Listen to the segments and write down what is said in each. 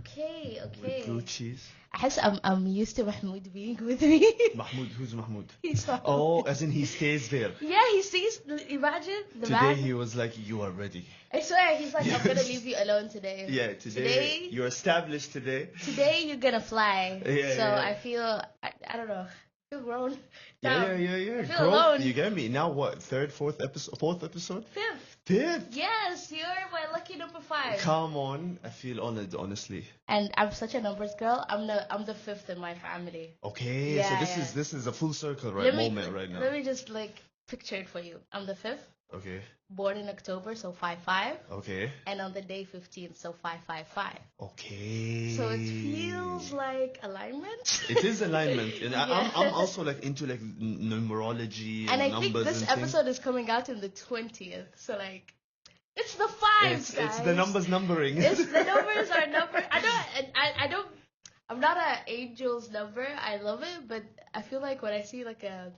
Okay, with blue okay. cheese. I guess I'm used to Mahmoud being with me. Mahmoud, who's Mahmoud? He's Mahmoud. Oh, as in he stays there. Yeah, he sees. Imagine the Today man. he was like, you are ready. I swear, he's like, I'm gonna Yes. leave you alone today. Yeah, today you're established today. Today you're gonna fly. Yeah, So yeah. I feel, I don't know, I feel grown. Yeah. I feel Growth, alone. you get me? Now what? Third, fourth episode? Fifth. Fifth? Yes, you're my lucky number 5. Come on. I feel honored, honestly. And I'm such a numbers girl. I'm the 5th in my family. Okay, Yeah, so yeah. this is a full circle Let me moment right now. let me just like picture it for you. I'm the 5th, Okay, born in October, so 5/5, okay, and on the day 15th, so 5/5/5. okay. So it feels like alignment. It is alignment, and Yeah. I'm also like into like numerology And I numbers think this and things. episode is coming out in the 20th. So like, it's the 5s, It's the guys. numbers numbering. It's the numbers are number. I don't. I'm not an angel's number. I love it, but I feel like when I see like a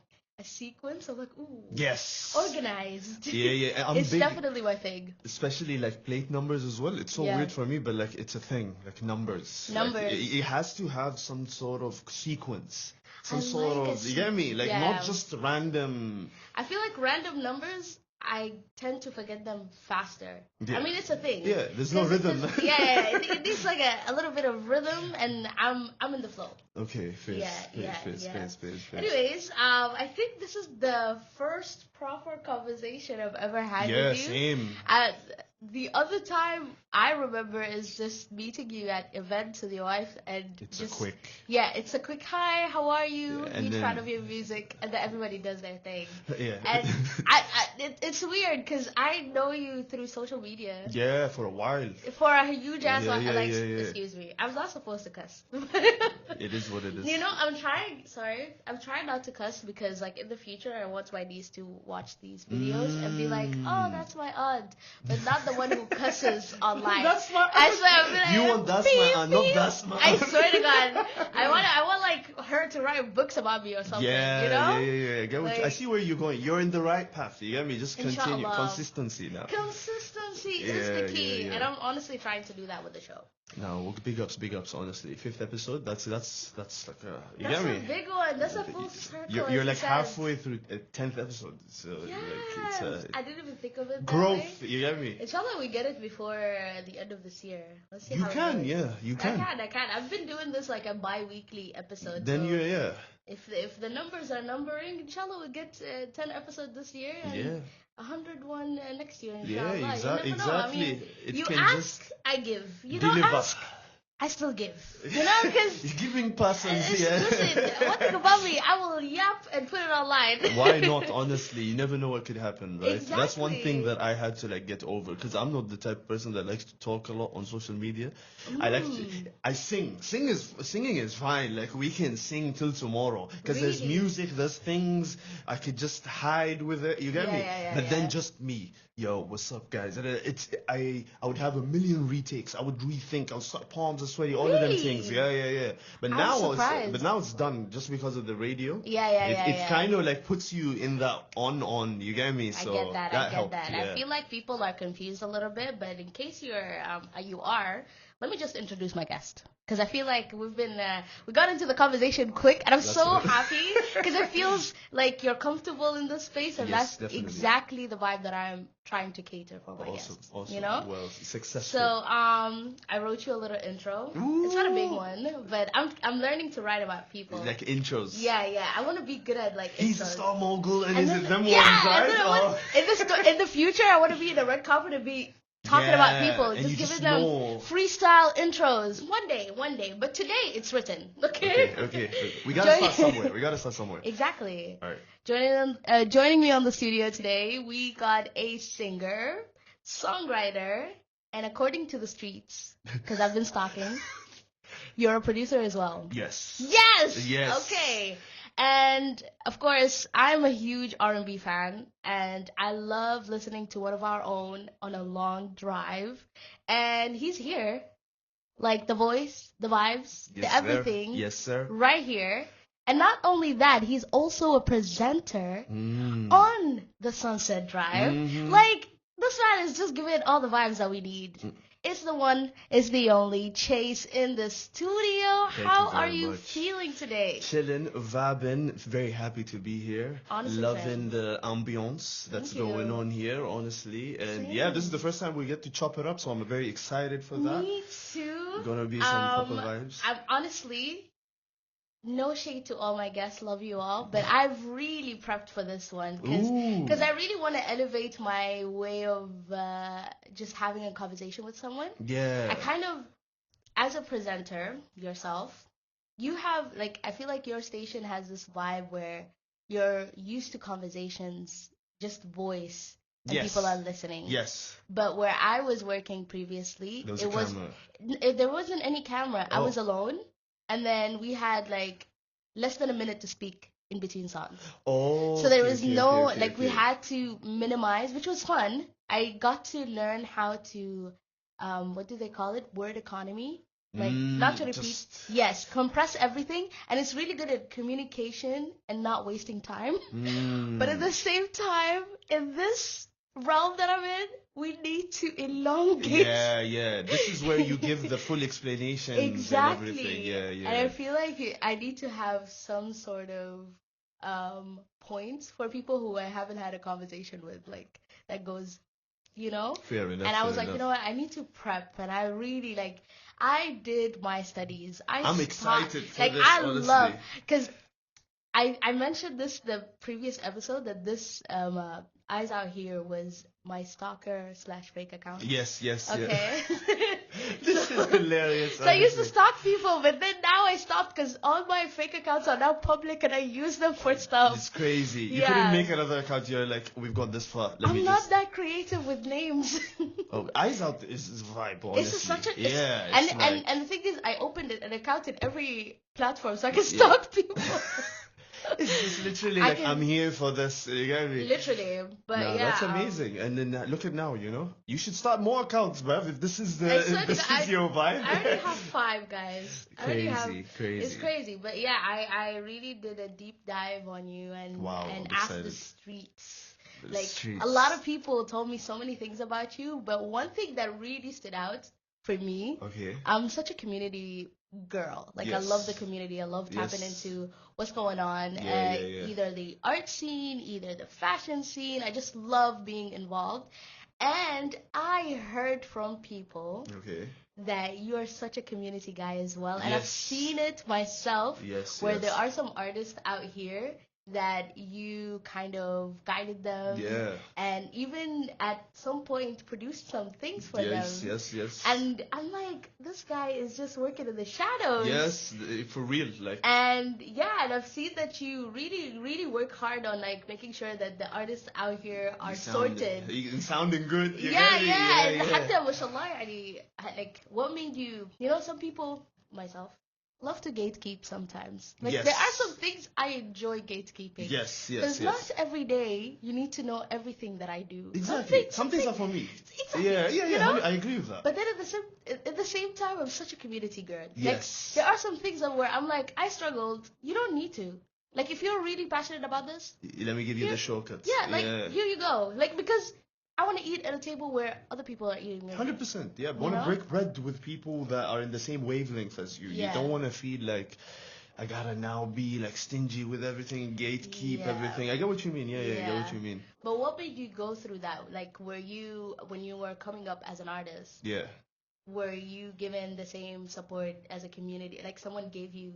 sequence, I'm like, ooh, Yes. organized. Yeah. I'm It's big, definitely my thing. especially like plate numbers as well. It's so Yeah. weird for me, but like it's a thing. Like numbers. Numbers. Like, it has to have some sort of sequence. Some I sort like a of. You get me? Like yeah. not just random. I feel like random numbers, I tend to forget them faster. Yeah. I mean, it's a thing. Yeah. There's no 'Cause rhythm. it needs like a little bit of rhythm, and I'm in the flow. Okay. Face. Yeah. Face. Anyways, I think this is the first proper conversation I've ever had Yeah. with you. Same. The other time I remember is just meeting you at events with your wife, and It's just a quick. yeah, it's a quick hi, how are you? Yeah, and Huge then- fan of your music, and then everybody does their thing. Yeah. And it's weird because I know you through social media Yeah. For a while. for a huge ass. Yeah, like, yeah. excuse me, I'm not supposed to cuss. It is what it is. You know, I'm trying not to cuss because like in the future I want my niece to watch these videos and be like, oh, that's my aunt, but not the one who cusses online. That's my I swear, I'll be like, You want that's beep, my not beep. that's my I swear to God, I want like her to write books about me or something. Yeah, you know? yeah. I get what I Like- see where you're going. You're in the right path. You get me? Just continue. Inshallah. Consistency now. Consistency is the Yeah, key, yeah. and I'm honestly trying to do that with the show. No, big ups, honestly. 5th episode, that's like a you That's get a me? big one. That's a full circle. You're as you like said. halfway through 10th episode. So Yes, like it's I didn't even think of it that growth, way. you get me? Inshallah, we get it before the end of this year. Let's see You how it can, goes. yeah, you can. I can. I've been doing this like a bi-weekly episode. Then so yeah. if the numbers are numbering, inshallah, we'll get 10 episodes this year and Yeah. 101 next year. Yeah, Inshallah. You never know. I exactly. mean, It you can ask, just I give. You don't deliver. ask, I still give. You know, because You're giving persons, yeah. listen, one thing about me, I will yap and put it online. Why not? Honestly, you never know what could happen, right? That's one thing Exactly. that I had to like get over because I'm not the type of person that likes to talk a lot on social media. I like to, I sing. Singing is fine. Like we can sing till tomorrow because there's Really? music, there's things I could just hide with it. You get me? But then yeah. just me. Yo, what's up, guys? And I would have a million retakes. I would rethink. I would start palms are sweaty. All of them Really? things. Yeah. But I'm now surprised. but now it's done just because of the radio. Yeah. It kind of like puts you in that on. You get me? So I get that. helped, I yeah. feel like people are confused a little bit, but in case you are, let me just introduce my guest because I feel like we got into the conversation quick, and I'm so right. happy because it feels like you're comfortable in this space, and Yes, that's definitely. exactly the vibe that I'm trying to cater for my guests. Awesome. You know. Well, successful. So I wrote you a little intro. It's not a big one, but I'm learning to write about people. like intros. Yeah. I want to be good at like He's a intros. star mogul, and And is then- it them yeah, ones, and right? then I want- in the future, I want to be in the red carpet and be talking about Yeah, people, and just you giving just them know. freestyle intros. One day, but today it's written. Okay. Okay. We gotta start somewhere. Exactly. All right. Joining me on the studio today, we got a singer, songwriter, and according to the streets, because I've been stalking, you're a producer as well. Yes. Yes. Okay. And of course, I'm a huge R&B fan, and I love listening to one of our own on a long drive. And he's here, like the voice, the vibes, the Yes, everything, Sir. Yes, sir. right here. And not only that, he's also a presenter Mm. on the Sunset Drive. Mhm. Like, this man is just giving all the vibes that we need. It's the one, it's the only Chase in the studio. Thank How you very are you much. feeling today? Chilling, vibing, very happy to be here. Honestly, Loving same. the ambience that's Thank going you. on here, honestly. And yeah, this is the first time we get to chop it up, so I'm very excited for that. Me too. Gonna be some proper vibes. I'm honestly, no shade to all my guests, love you all, but I've really prepped for this one Ooh. because I really want to elevate my way of just having a conversation with someone. Yeah. I kind of, as a presenter yourself, you have like, I feel like your station has this vibe where you're used to conversations, just voice, and Yes. people are listening. Yes. But where I was working previously, There was a camera. there wasn't any camera. I Oh. was alone, and then we had like less than a minute to speak in between songs. Oh. So there okay, was okay, no okay, like we okay. had to minimize, which was fun. I got to learn how to what do they call it? Word economy. Like not to repeat. Just- Yes, compress everything, and it's really good at communication and not wasting time. But at the same time, in this realm that I'm in, we need to elongate. Yeah, yeah. This is where you give the full explanation Exactly. and everything. Yeah, yeah. And I feel like I need to have some sort of points for people who I haven't had a conversation with, like that goes, you know. Fair enough. And I was fair like, you enough. know what? I need to prep, and I really like. I did my studies. I'm excited for like this, I honestly. love because I mentioned this the previous episode that this Eyes Out Here was my stalker / fake account. Yes, yes, Okay. yeah. This is hilarious. So I used to honestly. stalk people, but then now I stopped because all my fake accounts are now public and I use them for stuff. It's crazy. You Yeah. couldn't make another account. You're like, we've got this far. Let I'm me not just. that creative with names. Oh, Eyes Out is vibe, honestly. It's such a yeah. and, It's and like- and the thing is, I opened an account in every platform so I can stalk people. It's just literally I like can- I'm here for this. You get me? Literally, but No, yeah, that's amazing. And then look at now, you know, you should start more accounts, bruv. If this is I swear if to this God, is your vibe. I already have 5 guys. I already have. Crazy. It's crazy, but yeah, I really did a deep dive on you and Wow, and I'm asked the excited. streets. The Like streets. a lot of people told me so many things about you, but one thing that really stood out for me, Okay. I'm such a community girl. Like I Yes. love the community. I love tapping Yes. into what's going on. Yeah, yeah. Either the art scene, either the fashion scene. I just love being involved. And I heard from people Okay. that you are such a community guy as well. And I've Yes. seen it myself Yes. where yes. there are some artists out here that you kind of guided them Yeah. and even at some point produced some things for Yes. them. Yes. And I'm like, this guy is just working in the shadows. Yes. For real. Like. And yeah, and I've seen that you really, really work hard on like making sure that the artists out here are sorted. Sounding good. You Yeah, get me? yeah. And yeah. حتى ما شاء الله يعني like what made you, you know, some people, myself, love to gatekeep sometimes. Like Yes. there are some things I enjoy gatekeeping. Yes. Because Yes. not Yes. every day you need to know everything that I do. Exactly. Some things are for me. Exactly. Yeah. You know? I agree with that. But then at the same time, I'm such a community girl. Yes. Like there are some things that where I'm like, I struggled. You don't need to. Like if you're really passionate about this, Let me give you Yeah. the shortcuts. yeah, like here you go. Like because I want to eat at a table where other people are eating. with me. 100%. Yeah. Want to know? break bread with people that are in the same wavelength as you. Yeah. You don't want to feel like I gotta now be like stingy with everything, gatekeep Yeah. everything. I get what you mean. Yeah. I get what you mean. But what made you go through that? Like, were you when you were coming up as an artist? Yeah. Were you given the same support as a community? Like, someone gave you,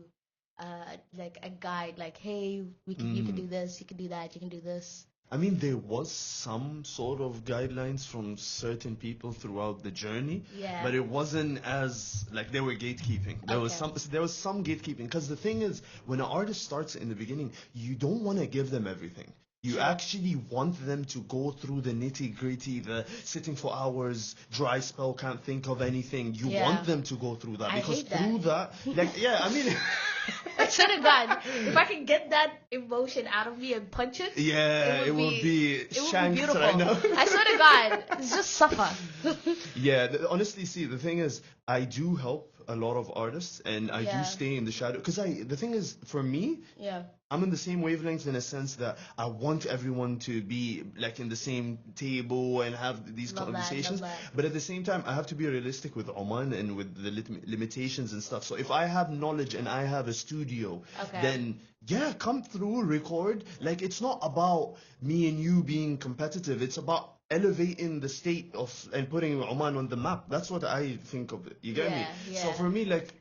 like a guide, like, hey, you can do this, you can do that, you can do this. I mean, there was some sort of guidelines from certain people throughout the journey, Yeah. but it wasn't as like they were gatekeeping. There was Okay. some gatekeeping because the thing is, when an artist starts in the beginning, you don't want to give them everything. You Sure. actually want them to go through the nitty gritty, the sitting for hours, dry spell, can't think of anything. You Yeah. want them to go through that I because hate that. through that, like, yeah, I mean. I swear to God, if I can get that emotion out of me and punch it, Yeah, it would be it would be shanked beautiful. right now. I swear to God, it's just suffer. Yeah, honestly, see, the thing is, I do help a lot of artists, and I do Yeah. stay in the shadow because the thing is, for me, Yeah. I'm in the same wavelength in a sense that I want everyone to be like in the same table and have these Love that, conversations. love that. But at the same time, I have to be realistic with Oman and with the limitations and stuff. So if I have knowledge and I have a studio, Okay. then yeah, come through, record. Like it's not about me and you being competitive. It's about elevating the state of and putting Oman on the map. That's what I think of it. You get me? Yeah, So yeah. for me, like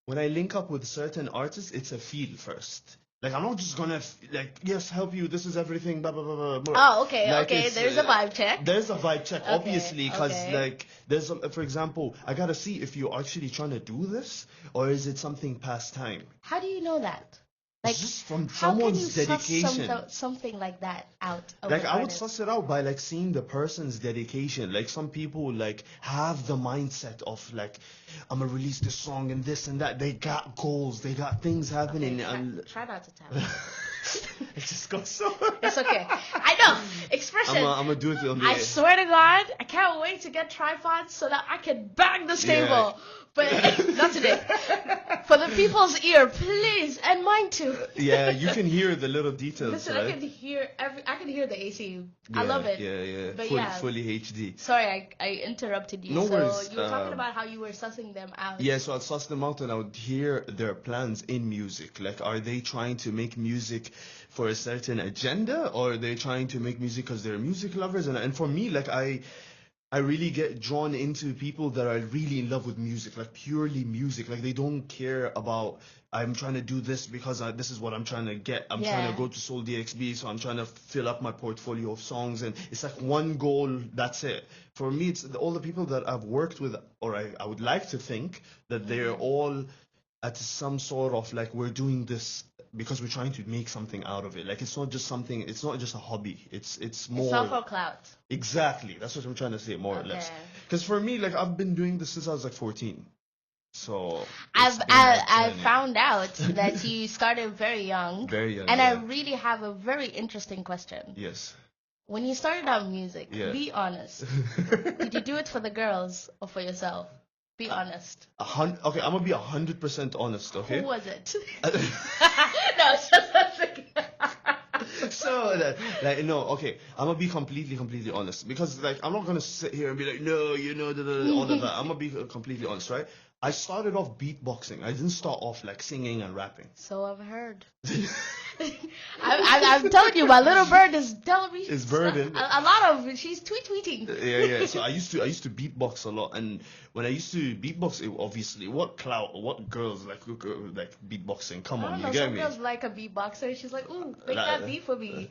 when I link up with certain artists, it's a feel first. Like I'm not just gonna like yes help you. This is everything. Blah blah blah blah. Blah. Oh, okay, Like okay. it's, There's a vibe check. There's a vibe check, Okay, obviously, because okay. like there's for example, I gotta see if you're actually trying to do this or is it something past time. How do you know that? Like, It's just from how can you someone's suss dedication. something like that out of Like an I would artist? suss it out by like seeing the person's dedication. Like some people like have the mindset of like I'm gonna release this song and this and that. They got goals, they got things happening, Okay, and try not to tell. it just goes so. It's okay. I know. Expression. I'm gonna do it on the. I swear to God, I can't wait to get tripods so that I can bang the table. But not today. For the people's ear, please, and mine too. Yeah, you can hear the little details, Listen, right? I can hear the AC. I love it. Yeah, yeah. But Fully HD. Sorry, I interrupted you. No so worries, you were talking about how you were sussing them out. Yeah, so I'd suss them out and I would hear their plans in music. Like, are they trying to make music for a certain agenda, or are they trying to make music because they're music lovers? And for me, like, I really get drawn into people that are really in love with music, like purely music. Like they don't care about I'm trying to do this because this is what I'm trying to get. I'm trying Yeah. to go to Soul DXB, so I'm trying to fill up my portfolio of songs, and it's like one goal. That's it. For me, it's all the people that I've worked with, or I would like to think that they're all at some sort of like we're doing this because we're trying to make something out of it. Like it's not just something. It's not just a hobby. It's more. It's not for clout. Exactly. That's what I'm trying to say, more or less. Okay. Because for me, like I've been doing this since I was like 14. So I've it's been that I journey. found out that you started very young. Very young, And I yeah. really have a very interesting question. Yes. When you started out music, Yeah. be honest. Did you do it for the girls or for yourself? Be honest. Okay, I'm gonna be 100% honest. Okay. Who was it? No, it's just So that, like, no, okay, I'm gonna be completely honest because like I'm not gonna sit here and be like, no, you know, all of that. I'm gonna be completely honest, right? I started off beatboxing. I didn't start off like singing and rapping. So I've heard. I'm telling you, my little bird is telling me. It's birding. A lot of she's tweeting. Yeah. So I used to beatbox a lot, and when I used to beatbox, obviously, what girls like beatboxing? Come I on, don't you know. get Some me? girls like a beatboxer. She's like, ooh, make Like- that beat for me.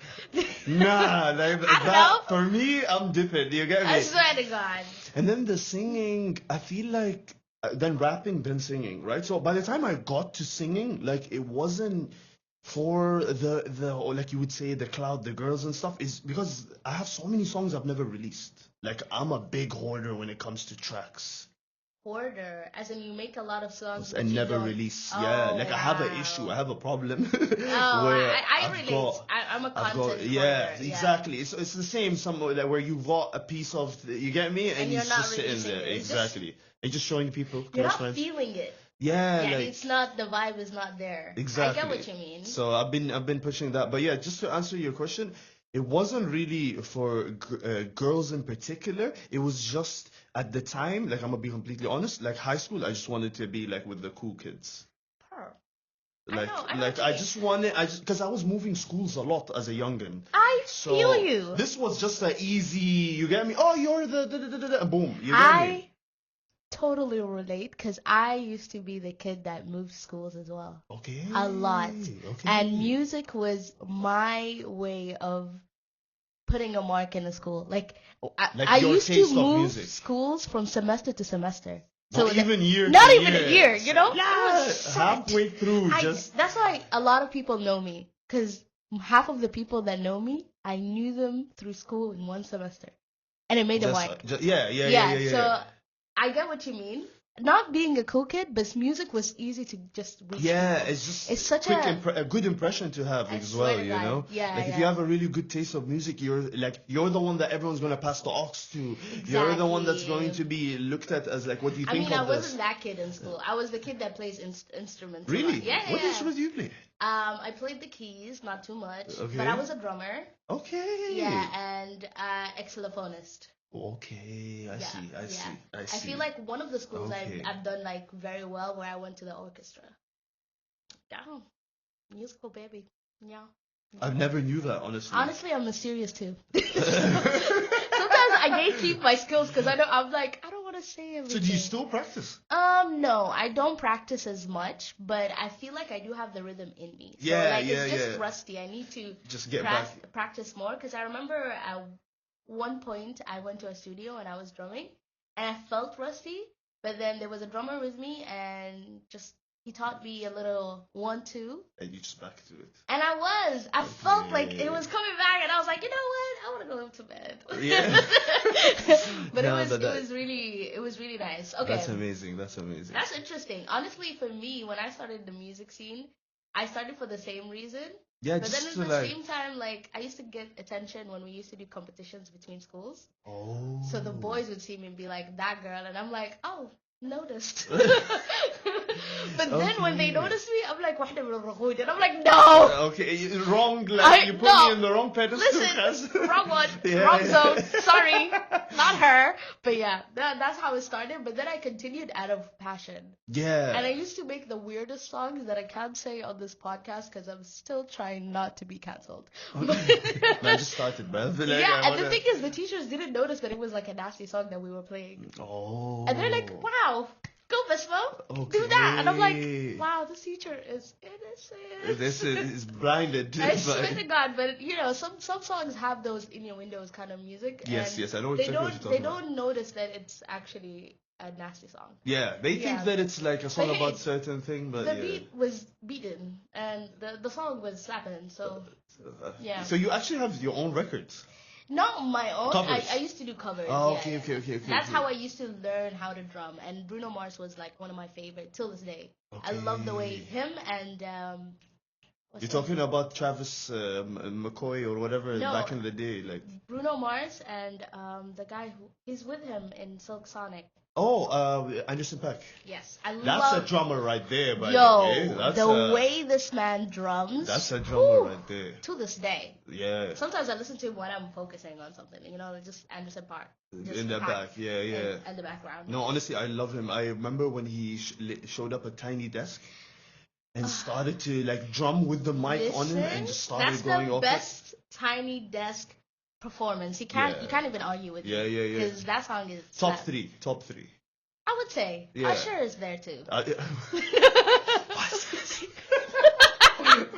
Nah, like, I don't that know. for me, I'm different. You get me? I swear to God. And then the singing, I feel like then rapping, then singing, right? So by the time I got to singing, like it wasn't for the or like you would say the cloud, the girls and stuff, is because I have so many songs I've never released. Like I'm a big hoarder when it comes to tracks. Hoarder, as in you make a lot of songs but And you never don't- release. Oh, yeah, like I have an wow. issue. I have a problem. Oh, where I I've relate. got- I'm a I've content got, yeah, hoarder, exactly. It's the same somewhere that where you got a piece of, you get me, and you're it's not just sitting releasing there. it. It's Exactly. And just showing people, You're close not friends. feeling it. Yeah, Yeah, like it's not, the vibe is not there. exactly. I get what you mean. So I've been pushing that, but yeah, just to answer your question, it wasn't really for girls in particular. It was just at the time, like I'm gonna be completely honest, like high school, I just wanted to be like with the cool kids. Pearl. Like, I know like what you I mean. just wanted, because I was moving schools a lot as a youngin. I So feel you. this was just an easy, you get me? Oh, you're the boom, you get me? I totally relate because I used to be the kid that moved schools as well. Okay. A lot. Okay. And music was my way of putting a mark in a school. Like I your used to taste of move music. schools from semester to semester. Not even year not to even a year, you know? It Yeah, was set. halfway through, just That's why a lot of people know me because half of the people that know me, I knew them through school in one semester, and it made a mark. yeah. So I get what you mean, not being a cool kid, but music was easy to just reach Yeah, people. it's just It's such quick a, a good impression to have I as swear well, to you God. know? Yeah, Like if yeah. you have a really good taste of music, you're the one that everyone's gonna pass the aux to. You're the one that's going to Exactly. be looked at as like, what do you I think mean, I of wasn't this? that kid in school. I was the kid that plays instruments a lot. Really? Yeah, yeah, What yeah. instrument do you play? I played the keys, not too much, but Okay. I was a drummer. Okay. Yeah, and xylophonist. Okay, I Yeah, see, I yeah. see, I I see. feel like one of the schools Okay. I've done like very well where I went to the orchestra. Damn, musical baby. Yeah. I've never knew that, honestly. Honestly, I'm mysterious too. Sometimes I gatekeep my skills because I'm like I don't want to say everything. So do you still practice? No, I don't practice as much, but I feel like I do have the rhythm in me. So Yeah, like yeah, it's just yeah. rusty. I need to Just get back. practice more because I remember at one point I went to a studio and I was drumming and I felt rusty, but then there was a drummer with me and just he taught me a little 1-2. And you just back to it. And I felt like it Okay. was coming back, and I was like, you know what, I want to go to bed. Yeah. But No, it was really nice. Okay, That's amazing. That's amazing. that's interesting. Honestly, for me, when I started the music scene, I started for the same reason. Yeah, But then just at to the like. same time, like I used to get attention when we used to do competitions between schools. Oh. So the boys would see me and be like, that girl, and I'm like, oh, noticed. But then when they Okay. notice me, I'm like, واحدة من الرغود, and I'm like, no. Okay, wrong. Like you put me in the wrong pedestal. Listen, wrong one, Yeah, wrong yeah. zone. Sorry, not her. But yeah, that's how it started. But then I continued out of passion. Yeah. And I used to make the weirdest songs that I can't say on this podcast because I'm still trying not to be cancelled. No, I just started, man. Like, Yeah, I and the wanna- thing is, the teachers didn't notice that it was like a nasty song that we were playing. Oh. And they're like, wow, go Basma, do that. And I'm Okay. like, wow, this teacher is innocent. This is blinded. I swear to God, but you know, some songs have those in your windows kind of music. Yes, and yes, I know they exactly what don't you're they talking about. don't notice that it's actually a nasty song. Yeah, they think Yeah. that it's like a song But hey, about certain thing, but The yeah. beat was beaten and the song was slapping. So yeah. So you actually have your own records. not my own. Covers. I used to do covers. Oh, yeah, okay, yeah. okay. That's how I used to learn how to drum. And Bruno Mars was like one of my favorite till this day. I love the way Okay. him and what's You're his talking about Travis McCoy or whatever No. back in the day, like. Bruno Mars and the guy who he's with him in Silk Sonic. Oh, Anderson .Paak. Yes, I That's love. a drummer right there, by Yo, the way. That's the way this man drums. That's a drummer whew, right there. To this day. Yeah. Sometimes I listen to him when I'm focusing on something. You know, just Anderson .Paak. Just In the Paak back, yeah, yeah. And the background. No, honestly, I love him. I remember when he showed up a tiny desk and started to like drum with the mic on him and just started that's going the off. best tiny desk performance. You can't even argue with Yeah, it. yeah, yeah. Because that song is Top slap. three, top three. I would say Yeah. Usher is there too.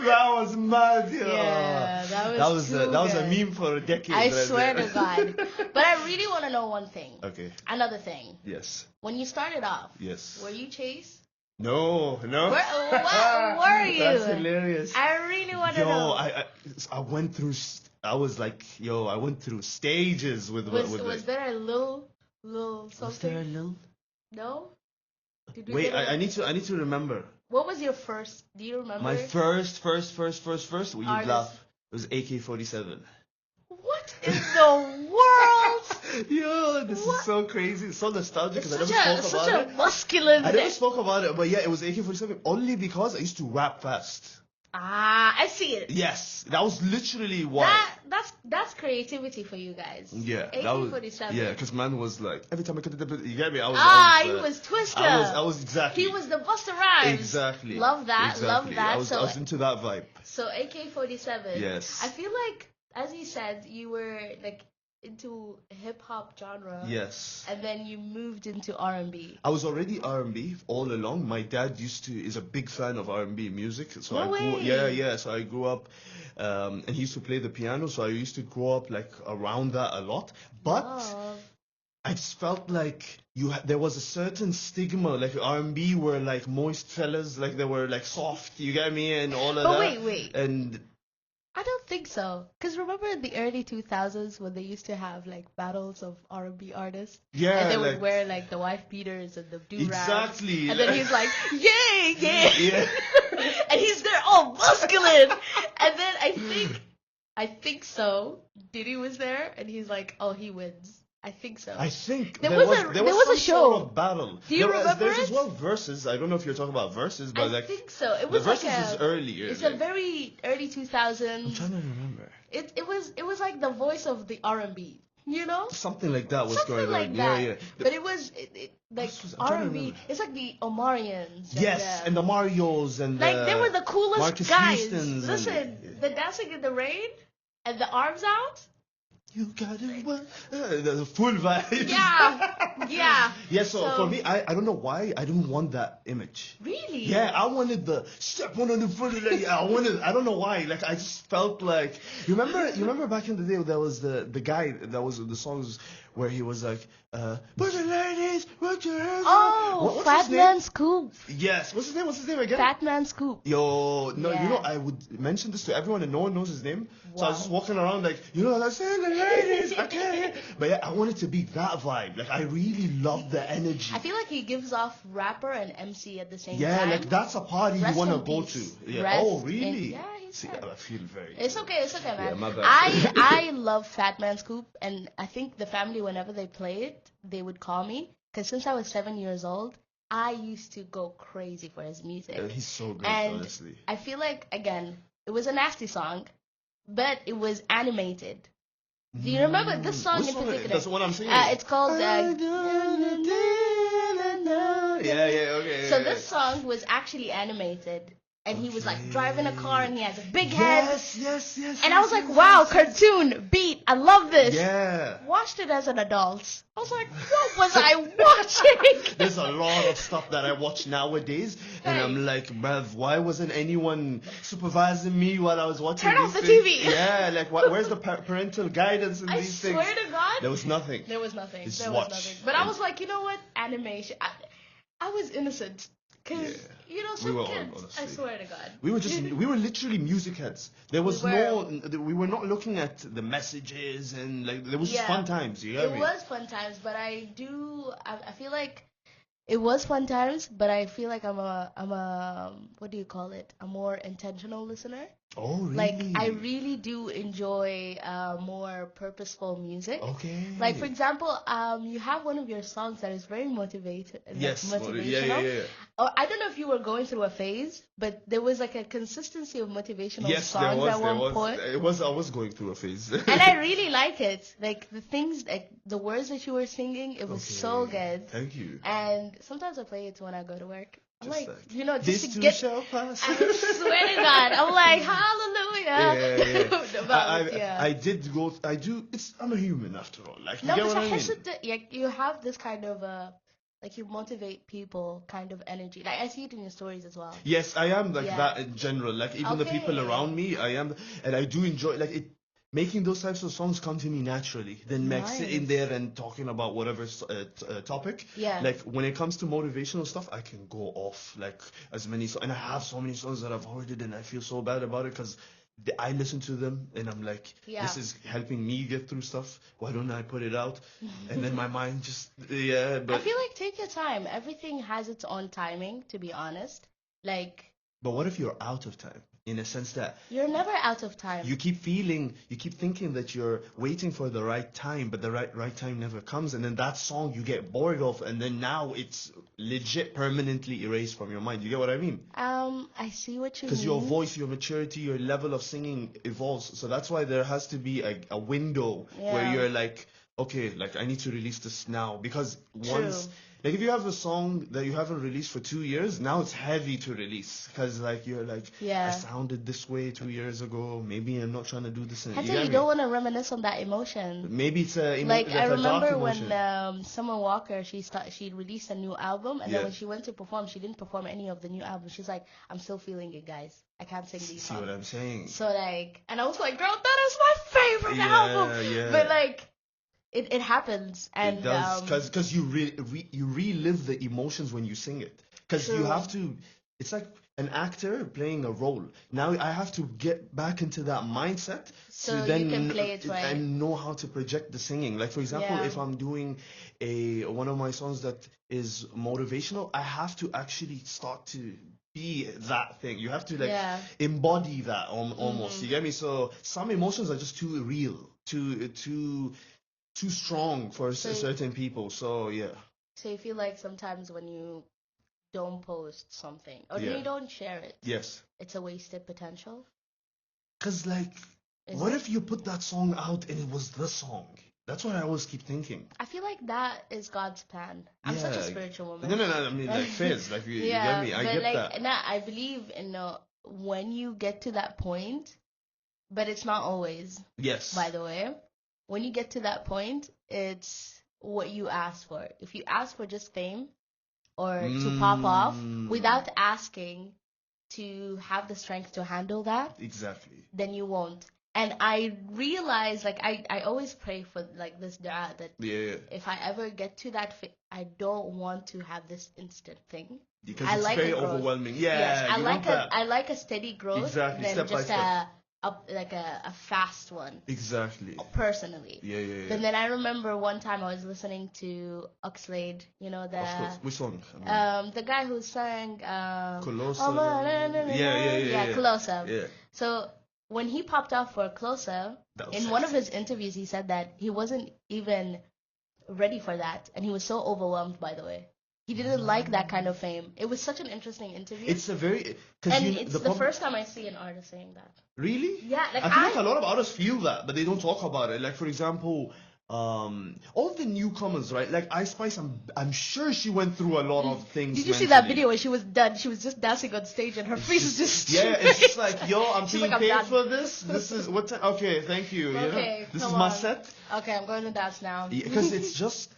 That was mad, yeah. Yeah, that was a meme for a decade. I right swear there. to God. But I really want to know one thing. Okay. Another thing. Yes. When you started off, Yes. were you Chase? No. What were you? That's hilarious. I really want to know. I went through. I went through stages with Was there a little something? Was there a little? No. Did we Wait, get a- I need to remember. What was your first? Do you remember? My first. Well, you'd Artist. laugh. It was AK-47. What in the world? Yo, this What? is so crazy. It's so nostalgic It's because I never spoke such about a it. muscular. I never spoke about it, but yeah, it was AK-47 only because I used to rap fast. I see it. Yes, that was literally why. That's creativity for you guys. Yeah, that was. AK-47. Yeah, because man was like every time I could. You get me? He was Twister. I was exactly. He was the Busta Rhymes. Exactly. Love that. Exactly. Love that. I was into that vibe. So AK-47. Yes. I feel like, as you said, you were like into hip hop genre. Yes. And then you moved into R&B. I was already R&B all along. My dad is a big fan of R&B music. So No I grew, way. yeah. So I grew up, and he used to play the piano. So I used to grow up like around that a lot. But Love. I just felt like there was a certain stigma, like R&B were like moist fellas, like they were like soft. You get me, and all of But that. wait. And I don't think so. Because remember in the early 2000s when they used to have like battles of R&B artists? Yeah, And they would like wear like the wife beaters and the do-rags. exactly. And then he's like, yay, yay. Yeah. And he's there all masculine. And then I think so. Diddy was there and he's like, oh, he wins. I think so. I think There there was was a- there there was was a some show. sort of battle. Do you remember There's as it? well verses. I don't know if you're talking about verses, but I like think so. It the was like verses is earlier. it's like, a very early I'm 2000s. trying to remember. It was like the voice of the R&B, you know? Something like that was Something going like on. that. Yeah, yeah. But it was like I'm trying to R&B. remember. It's like the Omarians. Yes, and the Marios and like the they were the coolest Marcus guys. Houstons Listen, and, the dancing in the rain and the arms out. you got it. The full vibes. Yeah, yeah. Yeah, so for me, I don't know why I didn't want that image. Really? Yeah, I wanted the step one on the foot. Like, I don't know why. Like I just felt like you remember back in the day there was the guy that was the songs where he was like, put the ladies, put your hands up. Oh, What's Fat his name? Man Scoop. Yes, what's his name? What's his name again? Fat Man Scoop. Yo, no, Yeah. you know, I would mention this to everyone and no one knows his name. So I was Wow. just walking around like, you know, like saying the ladies, I can't hear. But yeah, I wanted to be that vibe. Like, I really love the energy. I feel like he gives off rapper and MC at the same Yeah, time. like that's a party Rest you want to in go to. peace. Yeah. Rest Oh, in- really? yeah, he's See, dead. I feel very. It's okay, man. Yeah, my bad. I love Fat Man Scoop, and I think the family, whenever they play it, they would call me. Because since I was 7 years old, I used to go crazy for his music. He's so good, And honestly. I feel like, again, it was a nasty song, but it was animated. Do you remember this song Which in song? particular? That's what I'm saying. It's called. Yeah, okay. So this song was actually animated, and he was like driving a car, and he has a big head. Yes. And I was like, wow, cartoon, beat, I love this. Yeah. Watched it as an adult. I was like, what was I watching? There's a lot of stuff that I watch nowadays, and Right. I'm like, bruv, why wasn't anyone supervising me while I was watching Turn off these the things? TV. Yeah, like, where's the parental guidance in I these swear things? to God, There was nothing. there was nothing. Just There watch. was nothing. But I was like, you know what? Animation. I was innocent. Because, Yeah. you know, We some were all, kids, I honestly. swear to God. We were literally music heads. There was We were. we were not looking at the messages and like, there was just Yeah. fun times, you know what I It mean? was fun times, but I feel like it was fun times, but I feel like I'm a, what do you call it? A more intentional listener. Oh, really? Like, I really do enjoy more purposeful music. Okay. Like, for example, you have one of your songs that is very Yes. motivational. Yeah. Or I don't know if you were going through a phase, but there was like a consistency of motivational Yes, there songs was. at There one was. point. It was. I was going through a phase. And I really like it. Like the things, like the words that you were singing, it was so Okay. good. Thank you. And sometimes I play it when I go to work. I'm Just like, you know, just this to too get. shall pass. I swear to God, I'm like, hallelujah. But, yeah. I did go. I do. I'm a human after all. Like, you No, get but what I you're mean? hesitant. Like you have this kind of like you motivate people kind of energy. Like I see it in your stories as well. Yes, I am like Yeah. that in general. Like even the people Okay. around me, I am, and I do enjoy like it. Making those types of songs come to me naturally. Then like sitting Nice. there and talking about whatever topic. Yeah. Like when it comes to motivational stuff, I can go off like as many and I have so many songs that I've hoarded and I feel so bad about it because I listen to them and I'm like, Yeah. this is helping me get through stuff. Why don't I put it out? And then my mind just I But feel like take your time. Everything has its own timing, to be honest. Like what if you're out of time? In a sense that you're never out of time. you keep thinking that you're waiting for the right time, but the right time never comes, and then that song you get bored of, and then now it's legit permanently erased from your mind. You get what I mean? I see what you mean. Because your voice, your maturity, your level of singing evolves. So that's why there has to be a window where Yeah. you're like, okay, like I need to release this now. Because once, True. like if you have a song that you haven't released for 2 years, now it's heavy to release. Because like you're like, Yeah. I sounded this way 2 years ago. Maybe I'm not trying to do this. Until get you me? don't want to reminisce on that emotion. Maybe it's Like I a dark remember emotion. when Summer Walker she released a new album and Yeah. then when she went to perform she didn't perform any of the new album. She's like, I'm still feeling it, guys. I can't sing these See what songs. I'm saying? So like, and I was like, girl, that is my favorite album. Yeah. But like, it happens and It does because you relive the emotions when you sing it because you True. have to it's like an actor playing a role. Now I have to get back into that mindset So to you then can play it right. and know how to project the singing. Like for example, Yeah. if I'm doing a one of my songs that is motivational, I have to actually start to be that thing. You have to like Yeah. embody that almost. You get me? So some emotions are just too real, too strong for So certain people. So yeah, so you feel like sometimes when you don't post something or when yeah, you don't share it, yes. it's a wasted potential. Cause like, Is what it? if you put that song out and it was the song? That's what I always keep thinking. I feel like that is God's plan. I'm such a Yeah. spiritual woman. No. I mean, like, Fizz, like, you get Yeah, me? I but get like, that. nah, I believe in when you get to that point, but it's not always, Yes. by the way. When you get to that point, it's what you ask for. If you ask for just fame or to pop off without asking to have the strength to handle that, Exactly. then you won't. And I realize, like, I always pray for, like, this dua that Yeah. if I ever get to that, I don't want to have this instant thing. Because I it's like very a growth. overwhelming. Yes, Yeah, you want that. I like a steady growth Exactly, than step by just step. a fast one, Exactly. personally. Yeah. But then I remember one time I was listening to Oxlade, you know, Of course. Which song? the guy who sang Colossal. Oh, Yeah. Close Up. Yeah. So when he popped off for Close Up, That was in one of sexy. his interviews he said that he wasn't even ready for that, and he was so overwhelmed, by the way. He didn't like that kind of fame. It was such an interesting interview. It's a very... And it's the first time I see an artist saying that. Really? Yeah, like I feel like a lot of artists feel that, but they don't talk about it. Like for example, all the newcomers, right? Like Ice Spice, I'm sure she went through a lot of things. Did you see that mentally. video where she was done? She was just dancing on stage and her face is just Yeah, it's just like, yo, I'm She's being like, I'm paid done. for this. This is what time? Okay, thank you. Okay, This come is my on. set. Okay, I'm going to dance now. Because it's just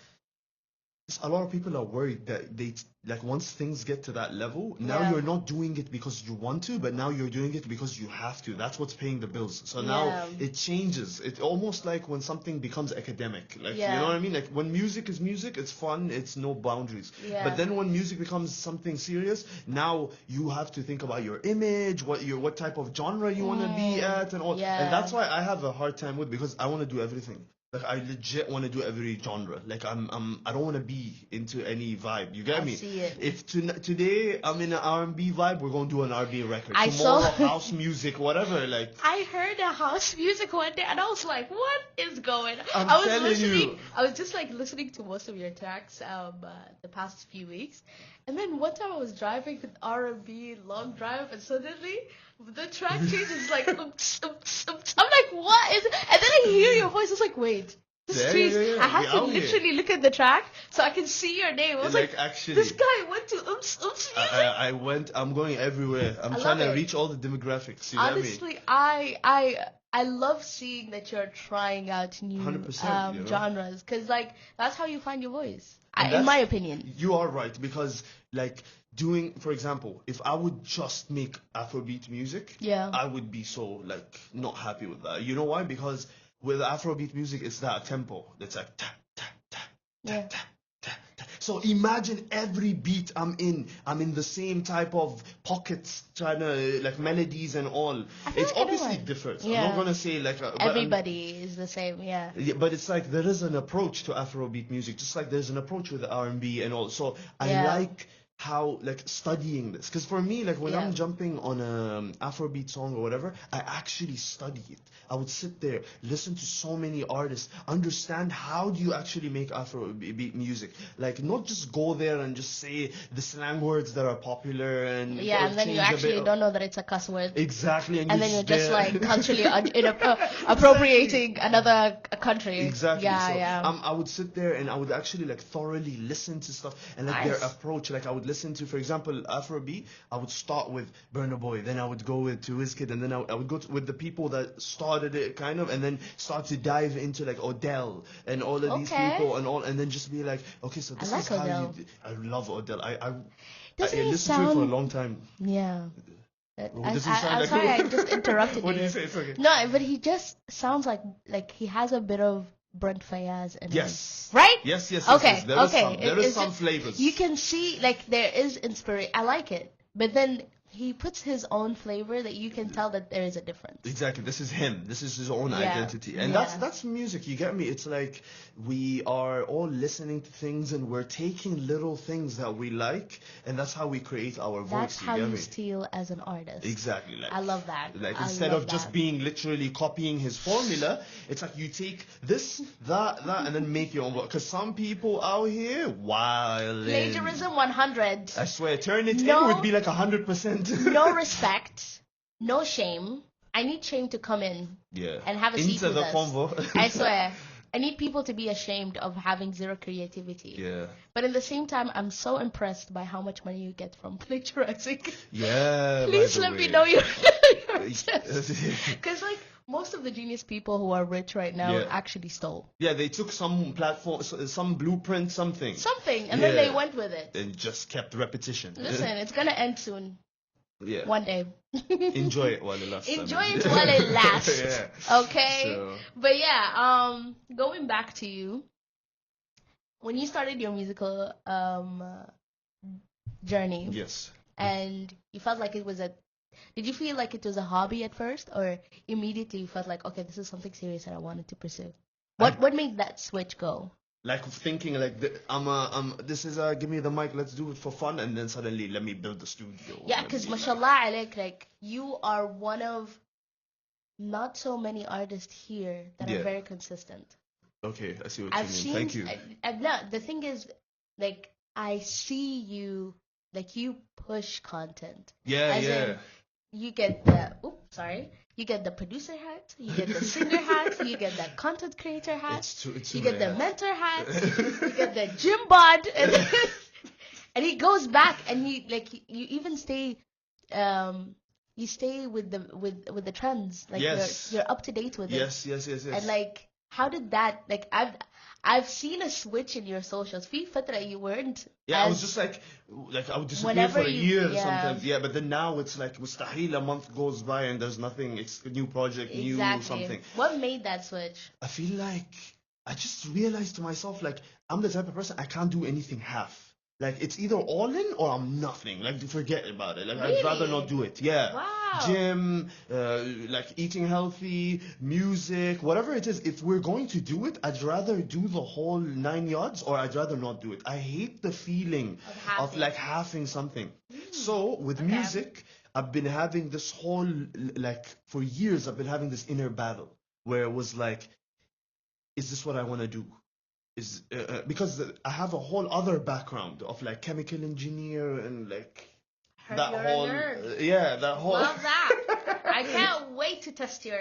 a lot of people are worried that they like once things get to that level, now Yeah. you're not doing it because you want to, but now you're doing it because you have to. That's what's paying the bills. So now Yeah. it changes. It's almost like when something becomes academic. Like you Yeah. know what I mean? Like when music is music, it's fun, it's no boundaries. Yeah. But then when music becomes something serious, now you have to think about your image, what type of genre you want to be at and all. Yeah. And that's why I have a hard time with, because I want to do everything. Like I legit want to do every genre. Like I don't want to be into any vibe. You get I me? see it. If today I'm in an R&B vibe, we're gonna do an R&B record. I Tomorrow saw- house music, whatever. Like I heard a house music one day and I was like, what is going on? I'm I was telling listening you. I was just like listening to most of your tracks the past few weeks. And then one time I was driving with R&B long drive and suddenly the track changes like oops, oops, oops. I'm like, what is it? And then I hear your voice. I was like, wait. This Yeah, trees. yeah. I had We to out here. literally look at the track so I can see your name. I was Like, like, actually. this guy went to oops oops music. I'm going everywhere. I'm I trying love to it. reach all the demographics. You get me? Honestly, I love seeing that you're trying out new 100%, you know? genres because like that's how you find your voice. And In that's- my opinion. You are right, because like doing, for example, if I would just make Afrobeat music, Yeah. I would be so like not happy with that. You know why? Because with Afrobeat music, it's that tempo. It's like ta ta ta ta Yeah. ta ta ta. So imagine every beat I'm in the same type of pockets, trying to like melodies and all. I feel It's like obviously everyone- different. Yeah. I'm not gonna say like but I'm- Everybody is the same, yeah. yeah, but it's like there is an approach to Afrobeat music, just like there's an approach with R&B and all. So I Yeah. like how like studying this, because for me, like when Yeah. I'm jumping on a Afrobeat song or whatever, I actually study it. I would sit there, listen to so many artists, understand how do you actually make Afrobeat music. Like not just go there and just say the slang words that are popular and Yeah, or and then you change a actually bit of- don't know that it's a cuss word. Exactly, And then you're just there. like culturally appropriating another country. Exactly. Yeah, So, yeah. I would sit there and I would actually like thoroughly listen to stuff and like their Nice. approach. Like I would listen to, for example, Afrobeat. I would start with Burna Boy, then I would go to Wizkid, and then I would go with the people that started it, kind of, and then start to dive into like Odell and all of these Okay. people and all, and then just be like, okay, so this like is how Odell. you. I love Odell. I Doesn't he listened to it for a sound- long time. Yeah. Does he sound I'm like- sorry, I just interrupted What you. do you say? It's okay. No, but he just sounds like he has a bit of Brent Fayez in him. Yes. Right? Yes. Okay, There is okay. some. There is It's some just- flavors. You can see like there is inspiration. I like it. but then he puts his own flavor that you can tell that there is a difference. Exactly. This is him. This is his own Yeah. identity. And Yeah. that's music, you get me? It's like we are all listening to things and we're taking little things that we like, and that's how we create our voice, That's how get you me? steal as an artist. Exactly. Like, I love that. Like I instead love of just that. being literally copying his formula, it's like you take this, that, and then make your own. Because some people out here, wild. Plagiarism 100. I swear, turn it No. in would be like 100%. No respect, no shame. I need shame to come in Yeah. and have a seat Into with the us. convo. I swear. I need people to be ashamed of having zero creativity. Yeah. But at the same time, I'm so impressed by how much money you get from plagiarizing. Yeah. Please by the let me way. know your Because, like, most of the genius people who are rich right now Yeah. actually stole Yeah, they took some platform, some blueprint, something, something, and then they Yeah. went with it. and just kept repetition. Listen, it's gonna end soon. Yeah. One day. Enjoy it while it lasts. I Enjoy mean. it while it lasts. Yeah. Okay? So, But yeah, going back to you, when you started your musical journey, yes. and you felt like it was did you feel like it was a hobby at first, or immediately you felt like, okay, this is something serious that I wanted to pursue? What made that switch go? Like thinking like this is give me the mic, let's do it for fun, and then suddenly let me build the studio. Yeah, Let because me, mashallah alaic, like, you are one of not so many artists here that Yeah. are very consistent. Okay, I see what I've you seen. mean. Thank you. No, the thing is, like, I see you, like, you push content. Yeah, As yeah. in, you get the you get the producer hat, you get the singer hat, you get the content creator hat, It's too you get the rare. mentor hat, you get the gym bod, and he goes back, and you even stay, you stay with the trends, like, Yes. you're up to date with it. Yes. And, like, how did that, like, I've seen a switch in your socials. Fi Fatra, you weren't. Yeah, I was as- just like I would disappear Whenever for a you- year yeah. sometimes. Yeah, but then now it's like mustahil, a month goes by and there's nothing. It's a new project, new Exactly. something. What made that switch? I feel like I just realized to myself, like, I'm the type of person I can't do anything half. Like, it's either all in or I'm nothing. Like, forget about it. Like, I'd rather Really? not do it. Yeah. Wow. Gym, like eating healthy, music, whatever it is. If we're going to do it, I'd rather do the whole 9 yards, or I'd rather not do it. I hate the feeling Of like halving something. So with Okay. music, I've been having this whole, like, for years, I've been having this inner battle where it was like, is this what I want to do? Because I have a whole other background of like chemical engineer and like Heard that you're a whole nerd. that whole Love that. I can't wait to test your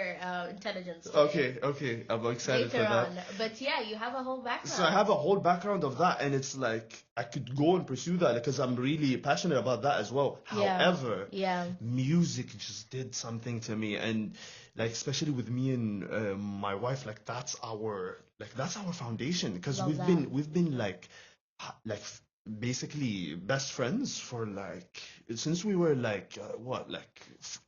intelligence today, okay, I'm excited for later that. on. But yeah, you have a whole background. So I have a whole background of that, and it's like I could go and pursue that because I'm really passionate about that as well. Yeah. However, Yeah. music just did something to me, and like especially with me and my wife, like that's our foundation, because Love we've been like basically best friends for like since we were like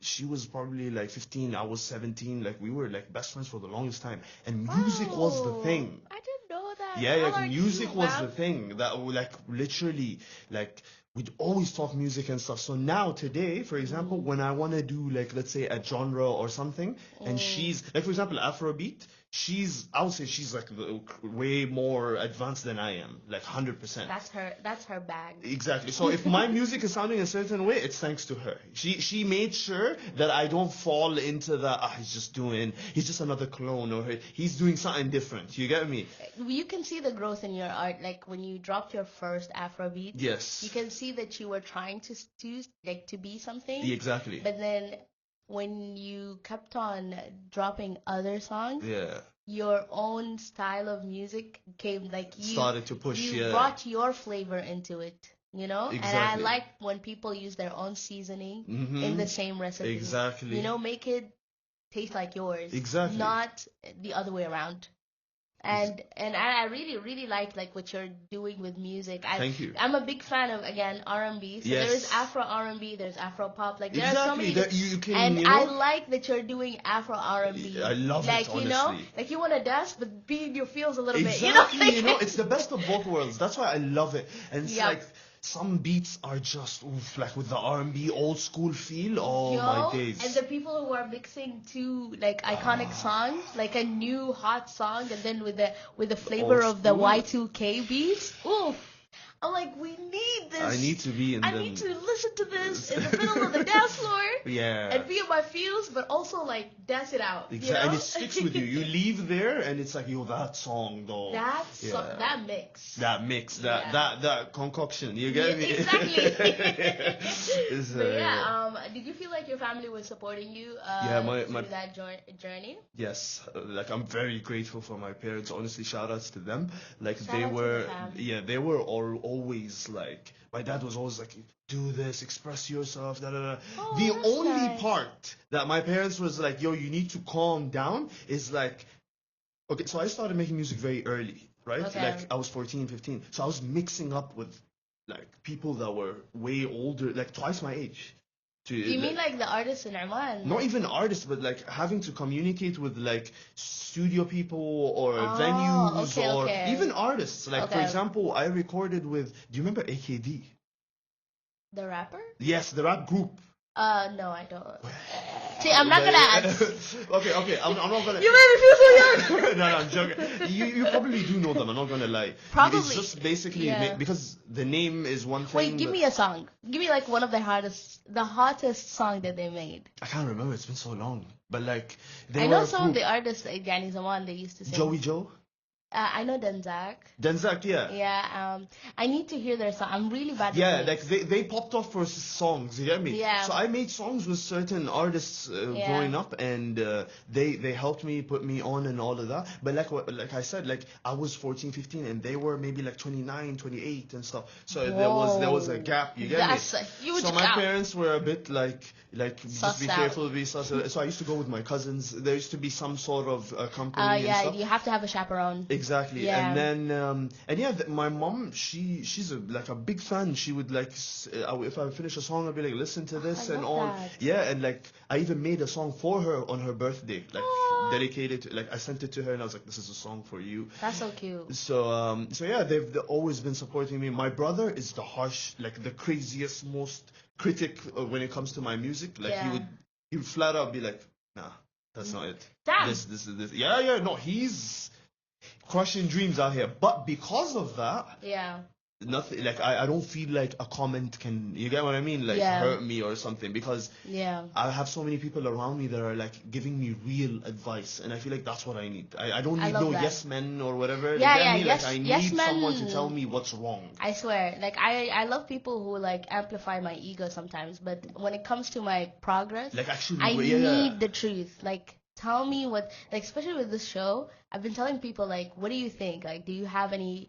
she was probably like 15, I was 17, like we were like best friends for the longest time, and music was the Wow. thing. I didn't know that. Yeah, How like are music you, was man? the thing that like literally like we'd always talk music and stuff. So now today, for example, when I want to do like let's say a genre or something, and she's like for example Afrobeat, I would say she's like way more advanced than I am, like 100%. That's her bag. Exactly. So if my music is sounding a certain way, it's thanks to her. She made sure that I don't fall into the he's just another clone, or he's doing something different. You get me? You can see the growth in your art, like when you dropped your first Afrobeat. Yes. You can see that you were trying to be something. Exactly. But then when you kept on dropping other songs, Yeah. your own style of music came, like, you Started to push, you yeah. brought your flavor into it, you know? And I Exactly. like when people use their own seasoning Mhm. in the same recipe. Exactly. You know, make it taste like yours. Exactly. Not the other way around. And I really, really like what you're doing with music. Thank you. I'm a big fan of, again, R&B. So Yes. there's Afro R&B, there's Afro pop. Like, there are so Exactly. many. That you can, And you know, I like that you're doing Afro R&B. I love it, like, you know, honestly. like you want to dance, but be in your feels a little exactly, bit. You know, it's the best of both worlds. That's why I love it. And it's Yep. like some beats are just oof, like with the R&B old school feel. Oh my days. And the people who are mixing two like iconic songs, like a new hot song, and then with the flavor Old of the school. Y2K beats. Oof. I'm like, we need this. I need to be in I the need to listen to this in the middle of the dance floor. Yeah. And be in my feels, but also like dance it out. Exactly. You know? And it sticks with you. You leave there and it's like, yo, that song though. That mix. That mix, Yeah. that concoction. You get me? Exactly. It's, But yeah, did you feel like your family was supporting you through that journey? Yes, like I'm very grateful for my parents. Honestly, shout outs to them. Like Shout they out to the were, fam. yeah, they were always like, my dad was always like, do this, express yourself, da da da. Oh, The that's only nice. part that my parents was like, yo, you need to calm down is like, okay, so I started making music very early, right? Okay. Like I was 14, 15. So I was mixing up with like people that were way older, like twice my age. You mean like the artists in Oman? Not even artists, but like having to communicate with like studio people or Oh, venues okay, or okay. even artists. Like for Okay. example, I recorded with, do you remember AKD? The rapper? Yes, the rap group. No, I don't. See, I'm not gonna answer. Okay, I'm not gonna. You made me feel so young. No, I'm joking. You probably do know them. I'm not gonna lie. Probably, It's just basically yeah. because the name is one thing. Wait, give but me a song. Give me like one of the hottest song that they made. I can't remember. It's been so long. But like they I were know a some of group. the artists at Yani Zaman they used to sing. Joey Joe, I know Denzak. Denzak, yeah. Yeah, I need to hear their song. I'm really bad Yeah, at like names. they popped off for songs, you get me? Yeah. So I made songs with certain artists Yeah. growing up, and they helped me, put me on, and all of that. But like I said, like I was 14, 15, and they were maybe like 29, 28 and stuff. So there was a Whoa. gap, you get That's me? a huge So my gap. parents were a bit like just Sussed be out. careful, be sus. So I used to go with my cousins. There used to be some sort of company and Yeah, stuff. you have to have a chaperone. Exactly, Yeah. and then and yeah, my mom, she's like a big fan. She would like if I finish a song, I'd be like, listen to this I and love all. that. Yeah, and like I even made a song for her on her birthday, like Aw. dedicated to, like I sent it to her and I was like, this is a song for you. That's so cute. So yeah, they've always been supporting me. My brother is the harsh, like the craziest, most critic when it comes to my music. Like Yeah. he would flat out be like, nah, that's not it. Damn. This is this. Yeah, no, he's crushing dreams out here. But because of that, Yeah. nothing, like I don't feel like a comment can, you get what I mean, like Yeah. hurt me or something, because Yeah. I have so many people around me that are like giving me real advice, and I feel like that's what I need. I don't I need love no that. yes men or whatever. Yeah, you get yeah, me? yes- Like I need yes men- someone to tell me what's wrong. I swear, like I love people who like amplify my ego sometimes, but when it comes to my progress, Like actually, I yeah, need the truth. Like tell me what, like especially with this show, I've been telling people like, what do you think? Like, do you have any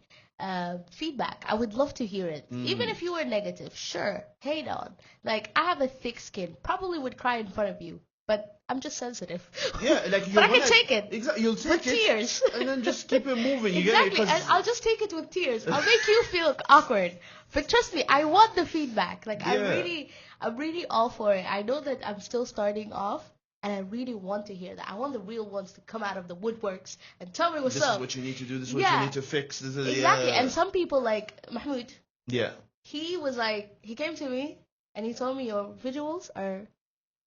feedback? I would love to hear it. Even if you were negative, sure, hate on. Like I have a thick skin, probably would cry in front of you, but I'm just sensitive. Yeah, like but you're I can gonna- take it. Exactly, you'll take With it tears. and then just keep it moving. You Exactly, get it? and I'll just take it with tears. I'll make you feel awkward. But trust me, I want the feedback. Like Yeah. I'm really all for it. I know that I'm still starting off, and I really want to hear that. I want the real ones to come out of the woodworks and tell me what's This up. is what you need to do. This is what Yeah. you need to fix. This is, Exactly. Yeah. And some people like Mahmoud, Yeah. he was like, he came to me and he told me your visuals are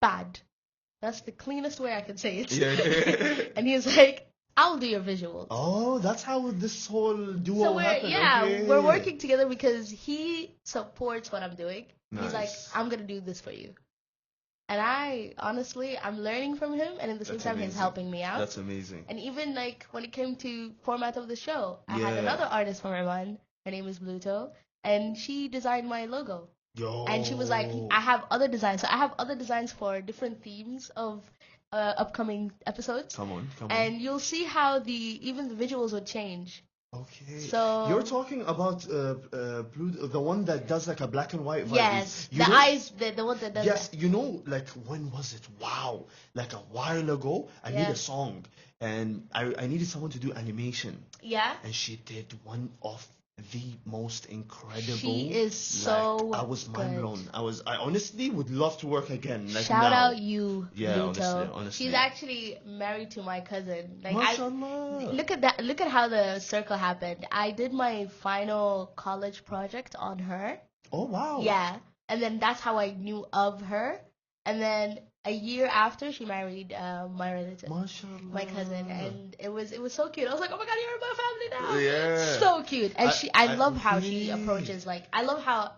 bad. That's the cleanest way I can say it. Yeah. And he was like, I'll do your visuals. Oh, that's how this whole duo So happened. Okay. we're working together because he supports what I'm doing. He's like, Nice. I'm gonna do this for you. And I honestly, I'm learning from him, and at the same That's time, he's amazing. helping me out. That's amazing. And even like when it came to format of the show, I had Yeah. another artist from Iran. Her name is Bluto, and she designed my logo. Yo. And she was like, I have other designs. So I have other designs for different themes of upcoming episodes. Come on. And you'll see how even the visuals would change. Okay. So- You're talking about Pluto, the one that does like a black and white vibe. Yes, You the know- eyes, the one that does Yes, that. you know, like when was it? Wow, like a while ago, I made Yeah. a song, and I needed someone to do animation, Yeah. and she did one of the most incredible. She is so I was mind good. blown. I honestly would love to work again. Like Shout now. out you, Yeah, Bluto. honestly. She's actually married to my cousin. Like Mashallah. look at that. Look at how the circle happened. I did my final college project on her. Oh wow. Yeah. And then that's how I knew of her. And then a year after, she married my relative, Mashallah. my cousin, and it was so cute. I was like, oh my god, you're in my family now. Yeah. So cute. And I love how she okay. approaches. Like, I love how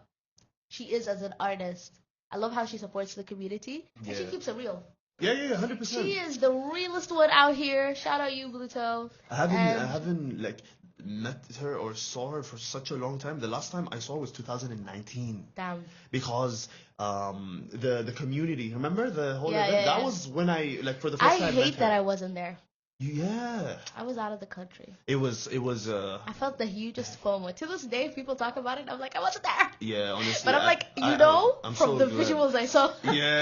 she is as an artist. I love how she supports the community, and she Yeah. keeps it real. Yeah, 100%. She is the realest one out here. Shout out you, Bluto. I And haven't like met her or saw her for such a long time. The last time I saw her was 2019 damn. because the community, remember the whole Yeah, event? yeah, That yeah. was when I like for the first I time met hate that her. I wasn't there. Yeah. I was out of the country. It was I felt the hugest FOMO. To this day, if people talk about it, I'm like, I wasn't there. yeah, honestly. But I'm like, I'm from so the glad. visuals I saw. Yeah.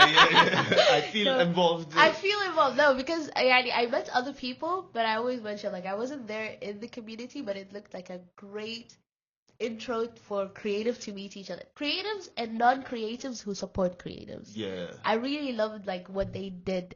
I feel No, involved. I feel involved. No, because I met other people, but I always mention, like, I wasn't there in the community, but it looked like a great intro for creative to meet each other. Creatives and non-creatives who support creatives. Yeah. I really loved, like, what they did.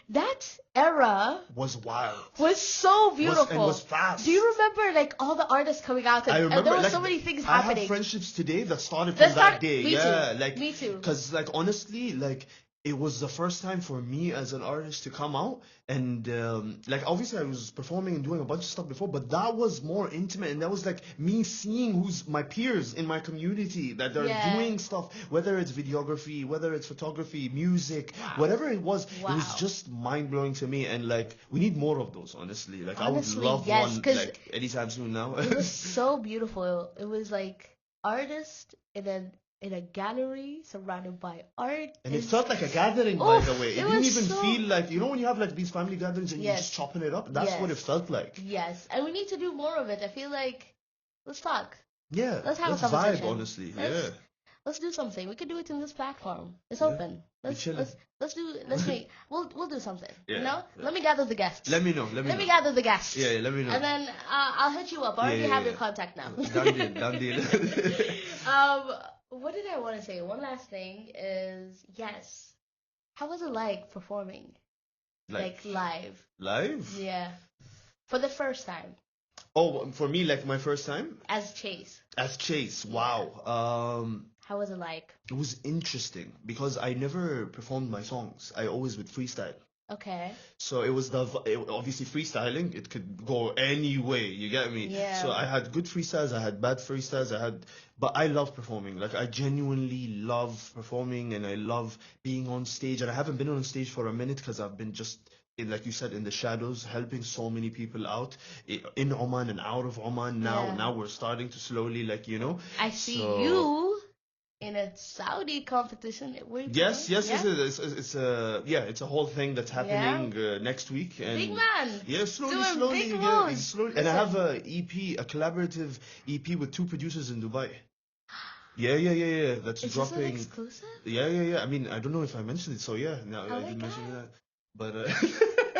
That era Was wild. was so beautiful. And was fast. Do you remember, like, all the artists coming out? I remember, and there were like, so many things I happening. have friendships today that started That from that started- day. me Yeah, too. like Me too. Because like honestly, like it was the first time for me as an artist to come out, and like obviously I was performing and doing a bunch of stuff before, but that was more intimate, and that was like me seeing who's my peers in my community that are Yeah. doing stuff, whether it's videography, whether it's photography, music, whatever it was. It was Wow. just mind blowing to me, and like we need more of those. Honestly, like Honestly, I would love yes, one 'cause like anytime soon now. It was so beautiful. It was like artist in a gallery surrounded by art. And it It's- felt like a gathering, by Oof, the way. It it didn't was even so- feel like, you know, when you have like these family gatherings and you're Yes. just chopping it up? That's what it Yes. felt like. Yes, and we need to do more of it. I feel like let's talk. Yeah. Let's have a vibe, conversation. honestly. Let's- Yeah. Let's do something. We could do it in this platform. It's Yeah. open. Let's chilling. let's make we'll do something. Yeah, You know? yeah. Let me gather the guests. Let me know. Let me Let know. me gather the guests. Yeah, let me know. And then I'll hit you up. I already Yeah, have yeah. your contact now. Done deal. Done deal. What did I want to say? One last thing is, yes. How was it like performing? Like live? live? Yeah. For the first time Oh, for me, like my first time as Chase. as Chase. Wow. How was it like? It was interesting because I never performed my songs. I always would freestyle. Okay. So it was obviously freestyling. It could go any way. You get me? Yeah. So I had good freestyles. I had bad freestyles. But I love performing. Like I genuinely love performing, and I love being on stage. And I haven't been on stage for a minute because I've been just like you said, in the shadows, helping so many people out in Oman and out of Oman. Yeah. Now we're starting to slowly, like, you know. I see So- you in a Saudi competition. Were you Yes, performing? yes, it's a whole thing that's happening next week. And Big man. yeah, slowly, Doing slowly, big yeah, moves. slowly. And I have Listen. a collaborative EP with 2 producers in Dubai. Yeah. That's Is dropping. this an exclusive? Yeah. I mean, I don't know if I mentioned it, so yeah. No, Oh I my didn't mention God. that. But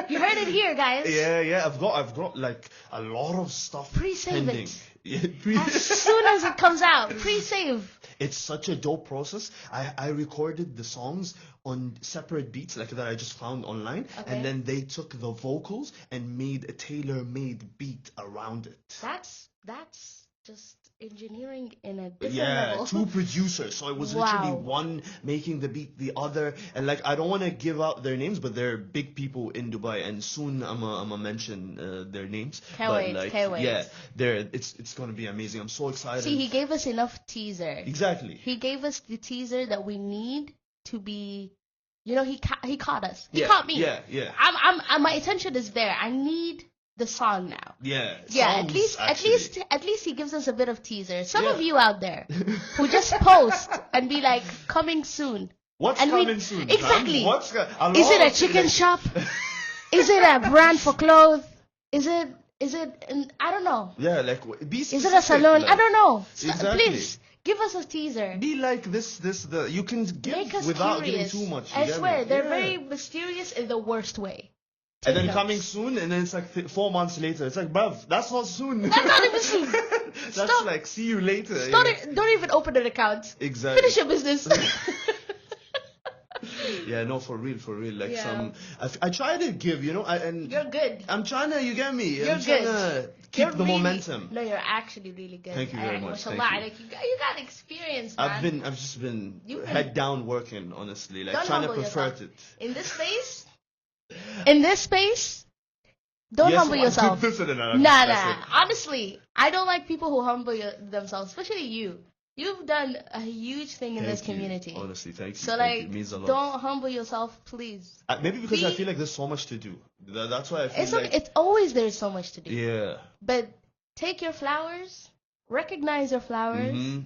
You heard it here, guys. yeah. I've got like a lot of stuff Pre-save pending. it. Yeah, As soon as it comes out, pre-save. It's such a dope process. I recorded the songs on separate beats like that I just found online, Okay. and then they took the vocals and made a tailor-made beat around it. That's just engineering in a different Yeah, level. 2 producers. So it was literally Wow. one making the beat, the other, and like I don't want to give out their names, but they're big people in Dubai, and soon I'm gonna mention their names. Can't But wait, like, can't wait. yeah, it's gonna be amazing. I'm so excited. See, he gave us enough teaser. Exactly. He gave us the teaser that we need to be. You know, he caught us. He Yeah, caught me. yeah. I'm my attention is there. I need the song now. Yeah. Yeah, songs, at least he gives us a bit of teaser. Some Yeah. of you out there who just post and be like, coming soon. What's And we- coming soon? Exactly. Fam? Is it a chicken shop? Is it a brand for clothes? Is it I don't know. Yeah, like be Is specific. it a salon? like, I don't know. Exactly. Please give us a teaser. Be like this. You can give Make us without curious. giving too much. I you get swear, me? they're Yeah. very mysterious in the worst way. And then Take coming notes. soon, and then it's like 4 months later. It's like, bruv, that's not soon. That's not even soon. That's Stop. like, see you later. Don't even open an account. Exactly. Finish your business. Yeah, no, for real. Like Yeah. I try to give, you know, and You're good. I'm trying to, you get me? You're I'm trying good. to keep the really, momentum. No, you're actually really good. Thank you very much. Mashallah, Thank you. like you got experience, man. I've just been You've been- head down working, honestly, like Don't trying to humble perfect yourself. it. In this space, don't Yes, humble yourself. Nah. Honestly, I don't like people who humble themselves, especially you. You've done a huge thing in this community. Honestly, thank you. So thank like, you. It means a lot. don't humble yourself, please. Maybe because I feel like there's so much to do. That's why I feel It's like. okay. It's always there's so much to do. Yeah. But take your flowers, recognize your flowers, Mhm.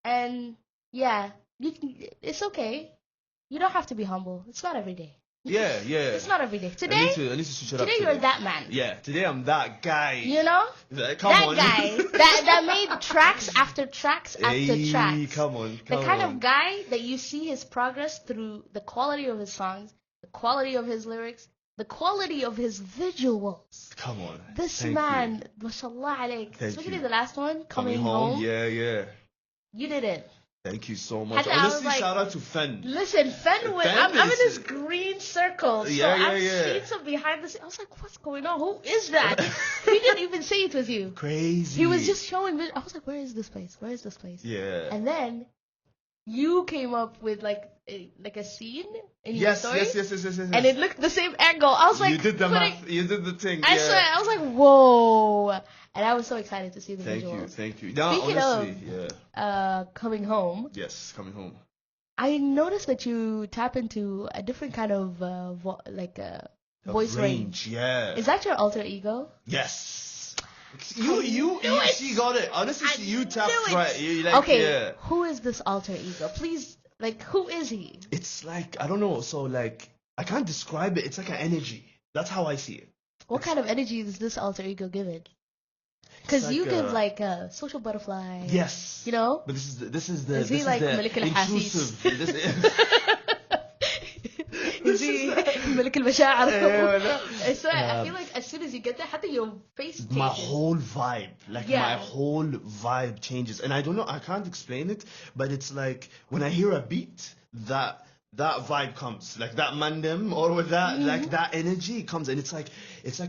and yeah, it's okay. You don't have to be humble. It's not every day. Yeah. It's not every day. I Today, need to switch it up. today you're that man. Yeah. Today I'm that guy. You know? Come That on. guy that made tracks after tracks after Hey, tracks. come on. The kind of guy that you see his progress through the quality of his songs, the quality of his lyrics, the quality of his visuals. Come on. This Thank man, mashallah alayk, Thank especially you. the last one, coming home. Yeah. You did it. Thank you so much. Hatta I was Honestly, like- shout out to Fen. Listen, Fenway, Fen I'm in is- this green circle, so Yeah, I've yeah. seen some behind the scenes. I was like, what's going on? Who is that? He didn't even say it was you. Crazy. He was just showing me. I was like, where is this place? Where is this place? Yeah. And then you came up with like a scene in your Yes. story, Yes. and it looked the same angle. I was like, you did the putting- math. You did the thing. I yeah. swear, I was like, whoa, and I was so excited to see the visuals. Thank you. No, Speaking honestly, yeah. Coming home, Yes, coming home. I noticed that you tap into a different kind of voice range. Yeah. Is that your alter ego? Yes. knew it. She got it. Honestly, I you tapped knew it. right. You like, Okay, yeah. who is this alter ego? Please, like, who is he? It's like, I don't know. So like, I can't describe it. It's like an energy. That's how I see it. What kind of energy is this alter ego giving? Because like you give a- like a social butterfly. Yes. You know? But this is the Is he like Malik al-Hasis? Is he Malik al-Masha'ar? I swear, I feel like as soon as you get there, حتى your face changes. my whole vibe, like Yeah. my whole vibe changes, and I don't know, I can't explain it, but it's like when I hear a beat, that vibe comes, like that mandem, or with that, like that energy comes, and it's like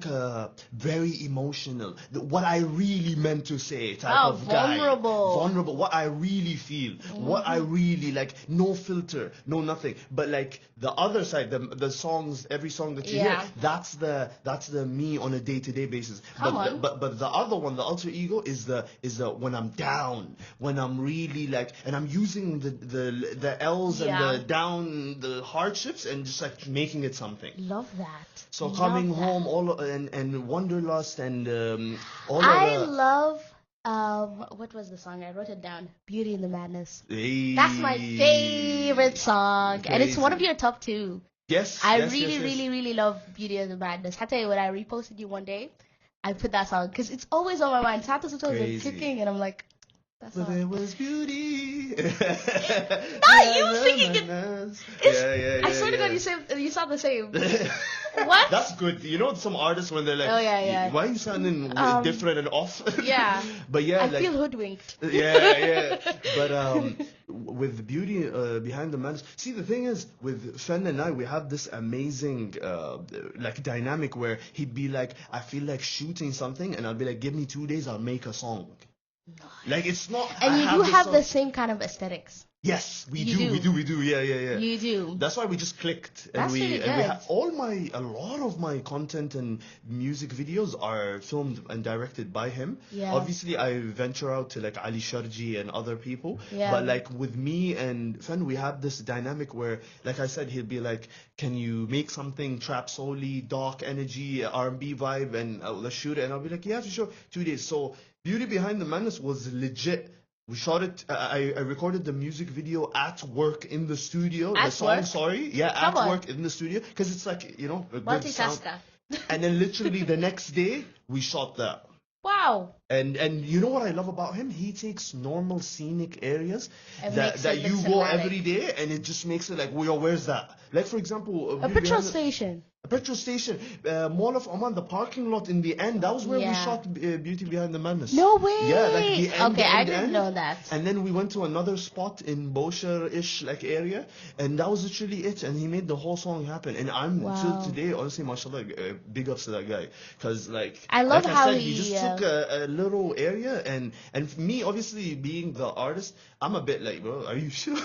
a very emotional, what I really meant to say type of guy. Vulnerable, what I really feel, what I really like, no filter, no nothing, but like the other side, the songs, every song that you hear, that's the me on a day-to-day basis. But the other one, the alter ego, is the when I'm down, when I'm really like, and I'm using the L's and the down, the hardships, and just like making it something. Love that. So Love coming that. home, all and Wanderlust, and all I of the. love what was the song? I wrote it down. Beauty and the Madness. Hey. That's my favorite song, and it's one of your top 2. Yes. I yes, really, yes, yes. really, really love Beauty and the Madness. I tell you, when I reposted you one day, I put that song because it's always on my mind. Sometimes I'm Crazy. cooking, and I'm like, that But song. there was beauty. Not you singing it. Yeah. I swear to God, you sound the same. What? That's good. You know, some artists when they're like, Oh, yeah. why are you sounding different and off? Yeah. But yeah, I like, feel hoodwinked. yeah. But with the beauty behind the madness. See, the thing is, with Fen and I, we have this amazing like dynamic where he'd be like, I feel like shooting something, and I'll be like, give me 2 days, I'll make a song. Like, it's not. And you do have the same kind of aesthetics. Yes, we You do. do. Yeah. You do. That's why we just clicked, and That's really we good. have a lot of my content and music videos are filmed and directed by him. Yeah. Obviously, I venture out to like Ali Sharji and other people. Yeah. But like with me and Fen, we have this dynamic where, like I said, he'll be like, "Can you make something trap soul-y, dark energy, R&B vibe, and let's shoot it?" And I'll be like, "Yeah, for sure, 2 days." So Beauty Behind the Madness was legit. We shot it. I recorded the music video at work in the studio. At the song, work? sorry, yeah, Come at on. work in the studio, because it's like, you know, a good sound. Multitasker. And then literally the next day we shot that. Wow. And you know what I love about him? He takes normal scenic areas And that makes it you look go cinematic. every day, and it just makes it like, where's that? Like, for example, A petrol station. A petrol station, Mall of Oman, the parking lot in the end. That was where we Yeah. shot Beauty Behind the Madness. No way. Yeah, like the end. Okay, the I end, didn't end. know that. And then we went to another spot in Bosher-ish like area, and that was literally it. And he made the whole song happen. And I'm Wow. till today, honestly, mashallah, big ups to that guy, because like I love like how I said, he, just took a little area, and for me, obviously being the artist, I'm a bit like, bro, are you sure?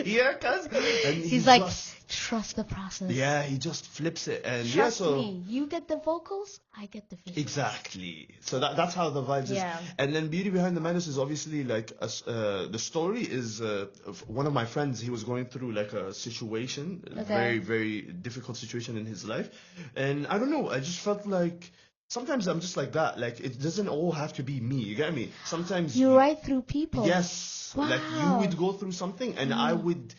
Yeah, cuz, and he He's like, just, trust the process. yeah, he just flips it, and yeah, Trust so. me. You get the vocals, I get the visuals. Exactly. So that's how the vibes Yeah. is. And then Beauty Behind the Madness is obviously like the story is of one of my friends. He was going through like a situation, a Okay. very very difficult situation in his life, and I don't know. I just felt like sometimes I'm just like that. Like it doesn't all have to be me. You get me? Sometimes You write through people. yes, like you Wow. would go through something, and I would.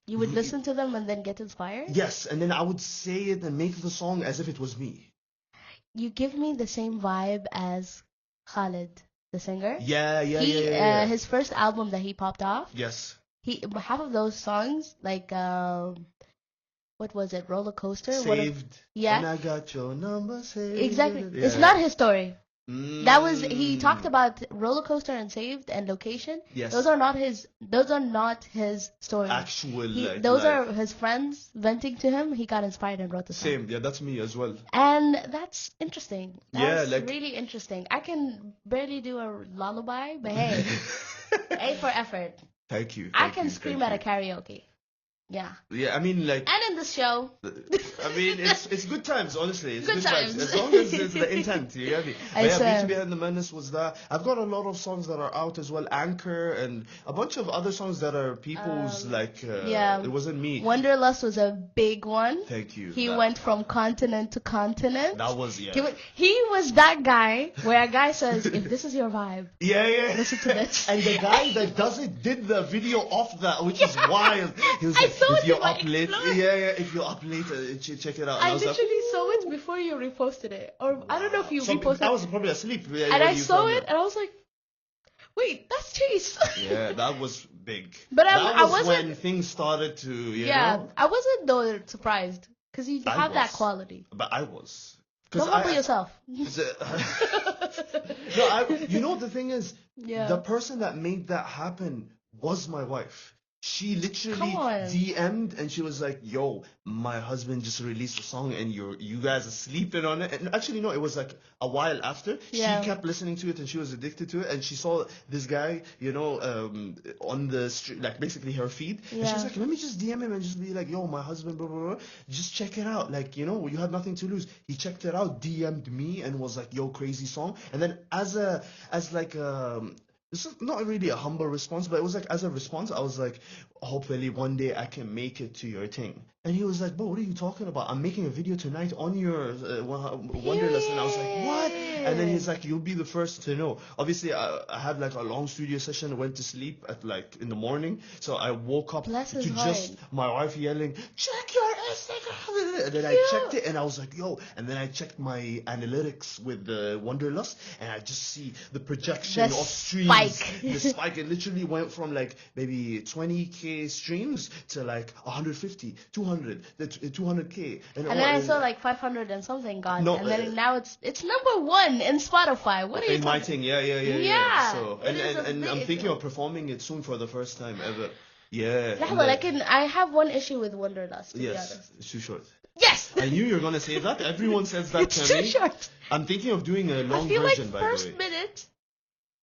You would listen to them and then get inspired? Yes, and then I would say it and make the song as if it was me. You give me the same vibe as Khalid, the singer. Yeah, yeah, He, yeah, yeah, yeah. his first album that he popped off, Yes. half of those songs, like, what was it, Roller Coaster? Saved. Yeah. And I got your number saved. Exactly. Yeah. It's not his story. That was, he Mm. talked about Roller Coaster and Saved and Location. Yes. Those are not his stories. Actual like Those life. are his friends venting to him. He got inspired and wrote the song. Same. Yeah, that's me as well. And that's interesting. Yeah, That's like- really interesting. I can barely do a lullaby, but hey, A for effort. Thank you. I thank can you, scream thank at a karaoke. Yeah. you. Yeah, I mean like. And in this show, I mean, it's good times, honestly. It's Good times. As long as it's the intent, you get me? I But yeah, swear. Beauty Behind the Madness was that. I've got a lot of songs that are out as well. Anchor and a bunch of other songs that are people's yeah. it wasn't me. Wanderlust was a big one. Thank you. He That- went from continent to continent. That was, yeah. He was that guy where a guy says, if this is your vibe, Yeah, yeah. listen to this. And the guy that does it did the video of that, which is wild. He was I like, saw if it you're in my up late, Explore. yeah, if you're up late, check it out. And I was like, literally saw it before you reposted it. Or I don't know if you so reposted I it. was probably asleep. And I saw it and I was like, wait, that's Chase. Yeah, that was big. But that I was wasn't- when things started to, you Yeah, know. I wasn't though surprised because you I have that was. quality. But I was. Don't humble yourself. No, you know the thing is, Yeah. the person that made that happen was my wife. She literally Come on. DM'd and she was like, "Yo, my husband just released a song and you guys are sleeping on it." And actually, no, it was like a while after. Yeah. She kept listening to it and she was addicted to it. And she saw this guy, you know, on the street, like basically her feed. And she Yeah. was like, "Let me just DM him and just be like, yo, my husband, blah, blah, blah. Just check it out. Like, you know, you have nothing to lose." He checked it out, DM'd me and was like, "Yo, crazy song." And then this is not really a humble response, but it was like as a response, I was like, hopefully one day I can make it to your thing. And he was like, "Bro, what are you talking about? I'm making a video tonight on your Wanderlust." And I was like, "What?" And then he's like, "You'll be the first to know." Obviously, I had like a long studio session, went to sleep at like in the morning. So I woke up Bless to his just heart. my wife yelling, "Check your Instagram." And then I checked it and I was like, "Yo." And then I checked my analytics with the Wanderlust and I just see the projection The of streams. spike. The spike. It literally went from like maybe 20K streams to like 150, 200, 200K. And then I saw like 500 and something gone. No, and then now it's number one in Spotify. What are you in my talking? thing, yeah. Yeah, So it is and I'm big. thinking of performing it soon for the first time ever. Yeah. and Lahla, then- I have one issue with Wanderlust, to be Yes, honest. it's too short. Yes! I knew you were gonna say that. Everyone says that It's to too me. short. I'm thinking of doing a long I feel like version, by the way. first minute.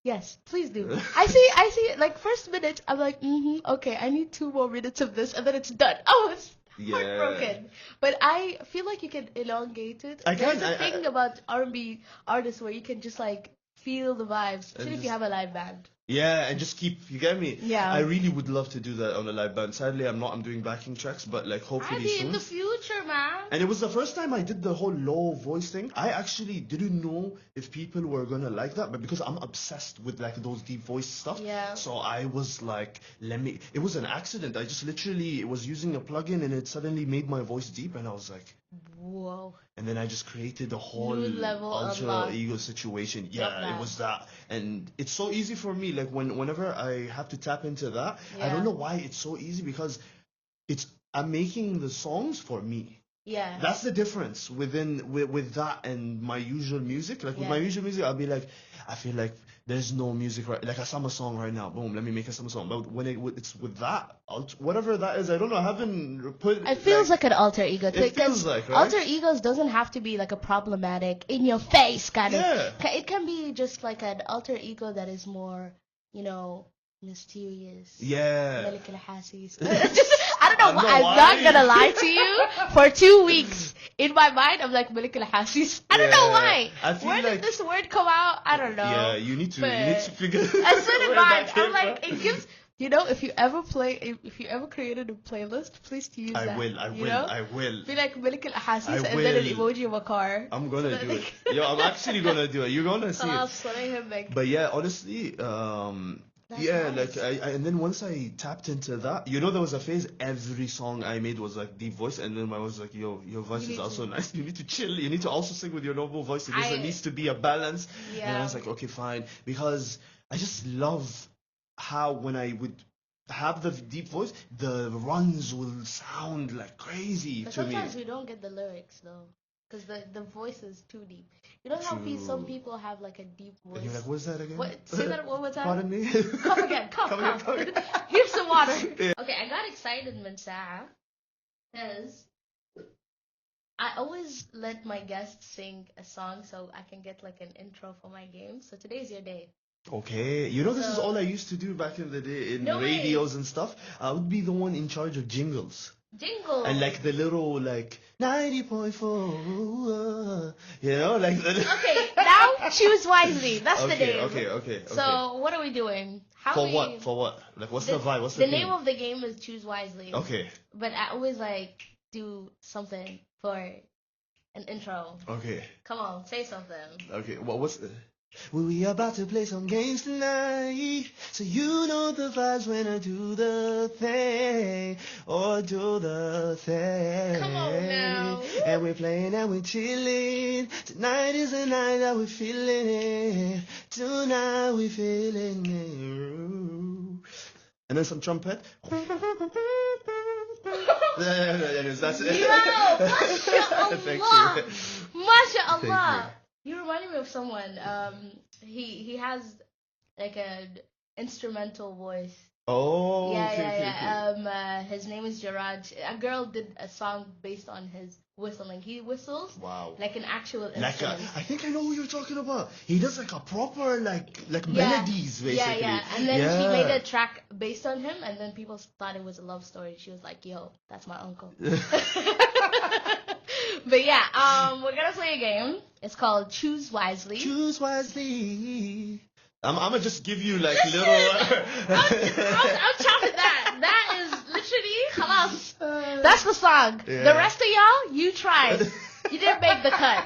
Yes, please do. I see like first minute, I'm like, okay, I need 2 more minutes of this and then it's done. Oh, it's Yeah. heartbroken. But I feel like you can elongate it. I can, There's a I- thing about R&B artists where you can just like feel the vibes, especially if you just- have a live band. Yeah, and just keep, you get me? Yeah. I really would love to do that on a live band. Sadly, I'm not. I'm doing backing tracks, but like hopefully Maybe soon. in the future, man. And it was the first time I did the whole low voice thing. I actually didn't know if people were gonna like that, but because I'm obsessed with like those deep voice stuff. Yeah. So I was like, it was an accident. I just literally was using a plugin and it suddenly made my voice deep, and I was like, Whoa. and then I just created a whole New level ultra unlocked. ego situation. Love Yeah, that. it was that. And it's so easy for me. Like whenever I have to tap into that, I Yeah. don't know why it's so easy because I'm making the songs for me. Yeah. That's the difference with that and my usual music. Like with my Yeah. usual music, I'll be like, I feel like there's no music right. Like a summer song right now. Boom, let me make a summer song. But when it's with that, whatever that is, I don't know. I haven't put. It feels like an alter ego. It feels Because like, right? alter egos doesn't have to be like a problematic, in your face kind Yeah. of. It can be just like an alter ego that is more, you know, mysterious. Yeah. Malik al-Hasis. I don't know. I don't know I'm why. not gonna lie to you. For 2 weeks, in my mind, I'm like Malik al-Hasis. I don't know Yeah. why. I feel Where like- did this word come out? I don't know. Yeah, you need to But figure. I said in where mind. that came I'm like, from. it gives. You know, if you ever created a playlist, please use that. I will. You know? I will. Be like Malik al-Hasis I and then an will. emoji of a car. I'm So gonna that do they it. can- Yo, I'm actually gonna do it. You're gonna see it. خلاص صريح But yeah, honestly, That's yeah, nice. like and then once I tapped into that, you know, there was a phase every song I made was like deep voice, and then I was like, yo, your voice You is need also to- nice. You need to chill. You need to also sing with your normal voice. There I- needs to be a balance. And I Yeah. was like, okay, fine, because I just love how when I would have the deep voice, the runs will sound like crazy But to me. sometimes we don't get the lyrics though, because the voice is too deep. You know how some True. people have like a deep voice. And you're like, what's that again? What? Say that one more time. Pardon me? Come again. Come. Come again, come again. Here's some water. Yeah. Okay, I got excited, Mansa, because I always let my guests sing a song so I can get like an intro for my game. So today's your day. Okay, you know, this is So- all I used to do back in the day in No way. radios and stuff. I would be the one in charge of jingles. Jingle. And like the little like 90.4, you know, like the Okay, now choose wisely. That's the okay, name. okay. So what are we doing? How For we, what? For what? Like what's the vibe? What's the the name theme? of the game is choose wisely. Okay, But I always like do something for an intro. okay, Come on, say something. okay. What's the... We about to play some games tonight, so you know the vibes when I do the thing, or do the thing. Come on now. And we're playing and we're chilling. Tonight is the night that we're feeling it. Tonight we're feeling it. And then some trumpet. Anyways, that's it. Yo, mashallah. Thank you. Mashallah. You reminded me of someone. He has like an instrumental voice. Oh, Yeah, okay, yeah, okay, yeah. His name is Jaraj. A girl did a song based on his whistling. He whistles Wow. like an actual Like instrument. I think I know who you're talking about. He does like a proper like Yeah. melodies basically. Yeah. And then he Yeah. made a track based on him, and then people thought it was a love story. She was like, "Yo, that's my uncle." But yeah, we're gonna play a game. It's called Choose Wisely. Choose wisely. I'm gonna just give you like little. I'm chopping that. That is literally khalas. That's the song. Yeah. The rest of y'all, you tried. You didn't make the cut.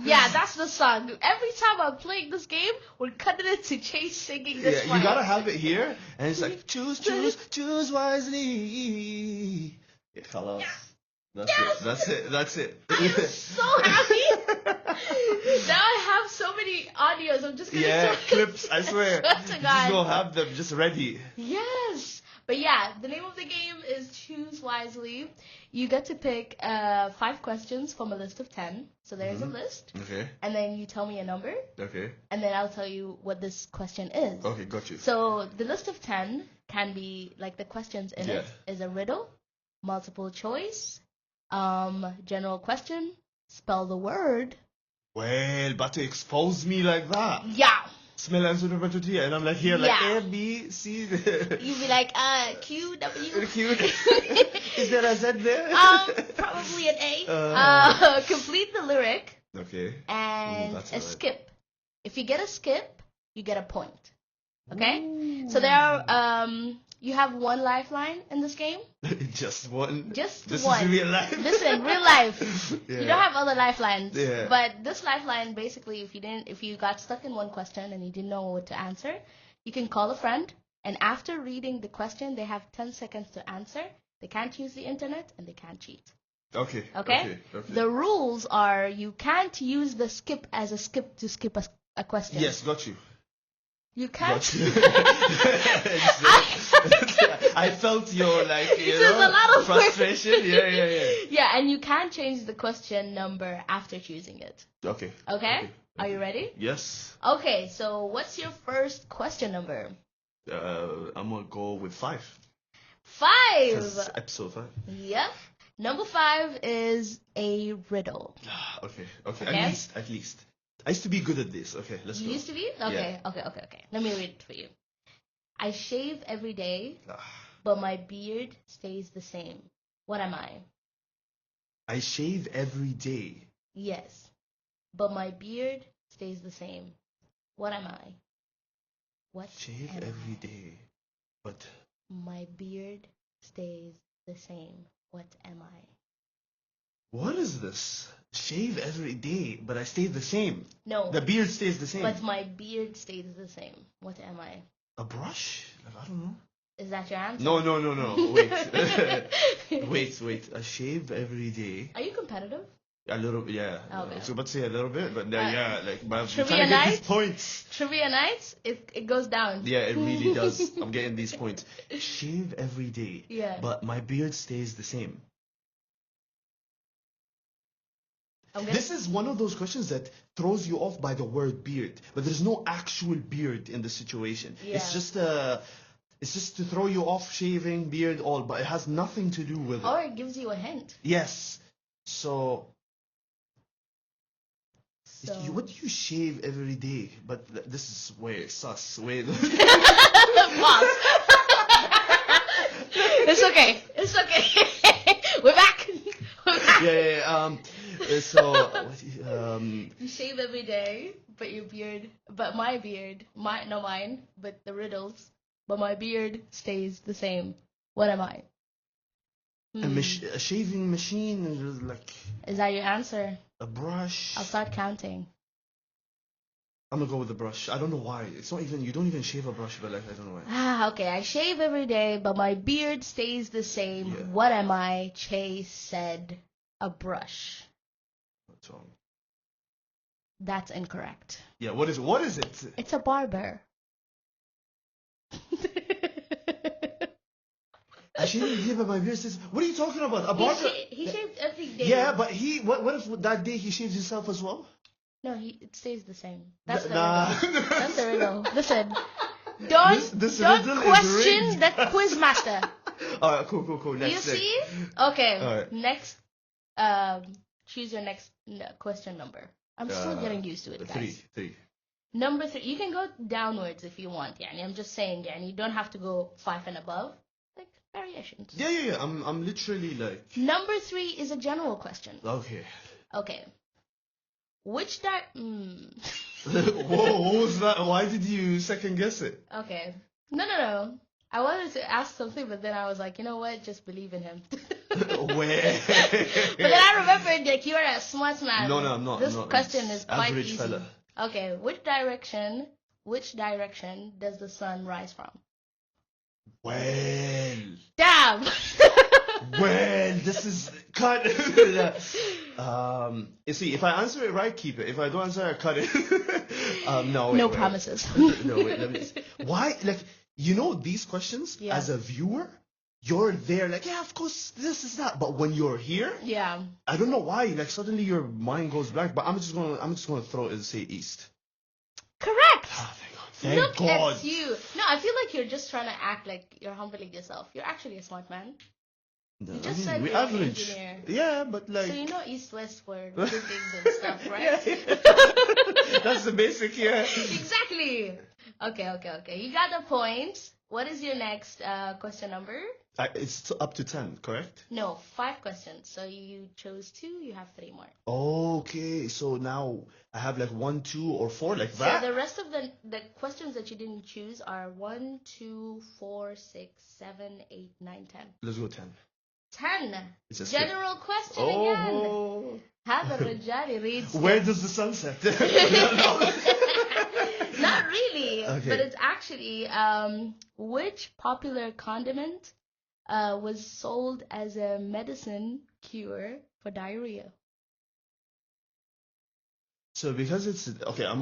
Yeah, that's the song. Every time I'm playing this game, we're cutting it to Chase singing this Yeah, one. you gotta have it here, and it's like choose wisely. Yeah, khalas. That's Yes. it. That's it. I am so happy. Now I have so many audios. I'm just gonna Yeah, show- clips. I swear. Swear to You just God. gonna have them just ready. Yes. But yeah, the name of the game is Choose Wisely. You get to pick 5 questions from a list of 10. So there's a list. Okay. And then you tell me a number. Okay. And then I'll tell you what this question is. Okay, got you. So the list of 10 can be, like the questions in it is a riddle, multiple choice, general question, spell the word. Well, about to expose me like that. Yeah. Smell and sort of and I'm like here like Yeah. A B C. You'd be like, Q, W. Cute. Is there a Z there? Probably an A. Uh. Complete the lyric Okay. and that's a alright. skip. If you get a skip, you get a point. Okay? So there are, you have 1 lifeline in this game. Just one. Just this one. is real life. Listen, real life. Yeah. You don't have other lifelines. Yeah. But this lifeline, basically, if you got stuck in one question and you didn't know what to answer, you can call a friend, and after reading the question, they have 10 seconds to answer. They can't use the internet and they can't cheat. Okay. Okay? The rules are you can't use the skip as a skip to skip a question. Yes, got you. You can't. I felt your There's a lot of frustration. Yeah. Yeah, and you can't change the question number after choosing it. Okay. Okay? Are you ready? Yes. Okay, so what's your first question number? I'm gonna go with 5. 5. 'Cause episode 5. Yep. Number 5 is a riddle. Okay. Okay. At least. I used to be good at this. Okay, let's You go. used to be? Okay. Let me read it for you. I shave every day, but my beard stays the same. What am I? I shave every day. Yes, but my beard stays the same. What am I? What Shave am every I? day, but My beard stays the same. What am I? what is this? Shave every day, but I stay the same. No. The beard stays the same. But my beard stays the same. What am I? A brush? Like, I don't know. Is that your answer? No. Wait. wait. I shave every day. Are you competitive? A little, yeah. Okay. I was about to say a little bit, but yeah, like, but I'm Trivia trying to get these night? points. Trivia nights, it goes down. Yeah, it really does. I'm getting these points. Shave every day. Yeah. But my beard stays the same. This is one of those questions that throws you off by the word beard, but there's no actual beard in the situation. Yeah. It's just to throw you off, shaving, beard, all, but it has nothing to do with Or it. it gives you a hint. Yes. So, So. what do you shave every day? But this is way sus. Wait. Pause. It's okay. We're back. Yeah. So, You shave every day, but your beard, but my beard, not mine, but the riddles, but my beard stays the same. What am I? a shaving machine, is like Is that your answer? a brush. I'll start counting. I'm gonna go with the brush. I don't know why. It's not even, you don't even shave a brush, but like, I don't know why. Okay. I shave every day, but my beard stays the same. Yeah. What am I? Chase said a brush. What's wrong? That's incorrect. Yeah, what is it? It's a barber. I shaved here, but my beard says, what are you talking about? A barber? He shaved every day. Yeah, but what if that day he shaves himself as well? No, it stays the same. That's the Nah. riddle. That's the riddle. Listen, don't This don't riddle is question rigged. the quiz master. Alright, cool. You Next. see? Okay. Alright. Next, choose your next question number. I'm still getting used to it, guys. 3. Number 3. You can go downwards if you want. Yani, I'm just saying. Yani, you don't have to go 5 and above. Like variations. Yeah. I'm literally like. Number 3 is a general question. Okay. Okay. Which Whoa, what was that? Why did you second guess it? Okay. No. I wanted to ask something, but then I was like, you know what? Just believe in him. Where? But then I remembered that you're a smart man. No, I'm not. This I'm not. question It's is quite average easy. fella. Okay, which direction does the sun rise from? Well, Damn! this is cut. You see, if I answer it right, keep it. If I don't answer it, cut it. No. No promises. No, wait. Let me. Why? Like, these questions, Yeah. as a viewer, you're there like, yeah, of course, this is that. But when you're here, Yeah. I don't know why. Like, suddenly your mind goes blank. But I'm just gonna throw it and say east. Correct! Ah, thank God. Look at you. No, I feel like you're just trying to act like you're humbling yourself. You're actually a smart man. No, You just said we you're an average. engineer. Yeah, but like. So you know east-west for buildings and stuff, right? That's the basic, yeah. Exactly. Okay. You got the point. What is your next question number? It's up to 10, correct? No, 5 questions. So you chose 2, you have 3 more. Okay, so now I have like 1, 2, or 4, like So that? the rest of the questions that you didn't choose are 1, 2, 4, 6, 7, 8, 9, 10. Let's go 10. 10. It's a skip. General question again. Oh. هذا الرجال reads. Where does the sun set? Not really, Okay. but it's actually which popular condiment was sold as a medicine cure for diarrhea? So because it's okay, I'm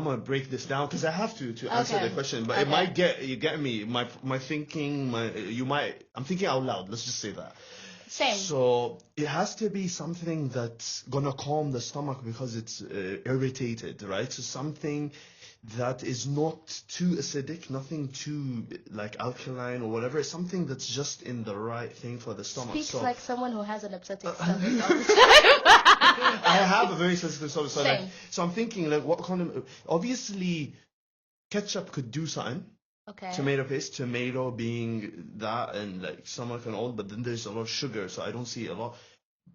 gonna break this down because I have to answer Okay. the question, but it Okay. might get me my thinking I'm thinking out loud. Let's just say that. Same. So it has to be something that's gonna calm the stomach because it's irritated, right? So something that is not too acidic, nothing too like alkaline or whatever. Something that's just in the right thing for the stomach. Speaks So like someone who has an upsetting stomach all the time. I have a very sensitive stomach, so like, Same. so I'm thinking like, what kind of obviously ketchup could do something. Okay. Tomato paste, tomato being that, and like stomach and all, but then there's a lot of sugar, so I don't see a lot.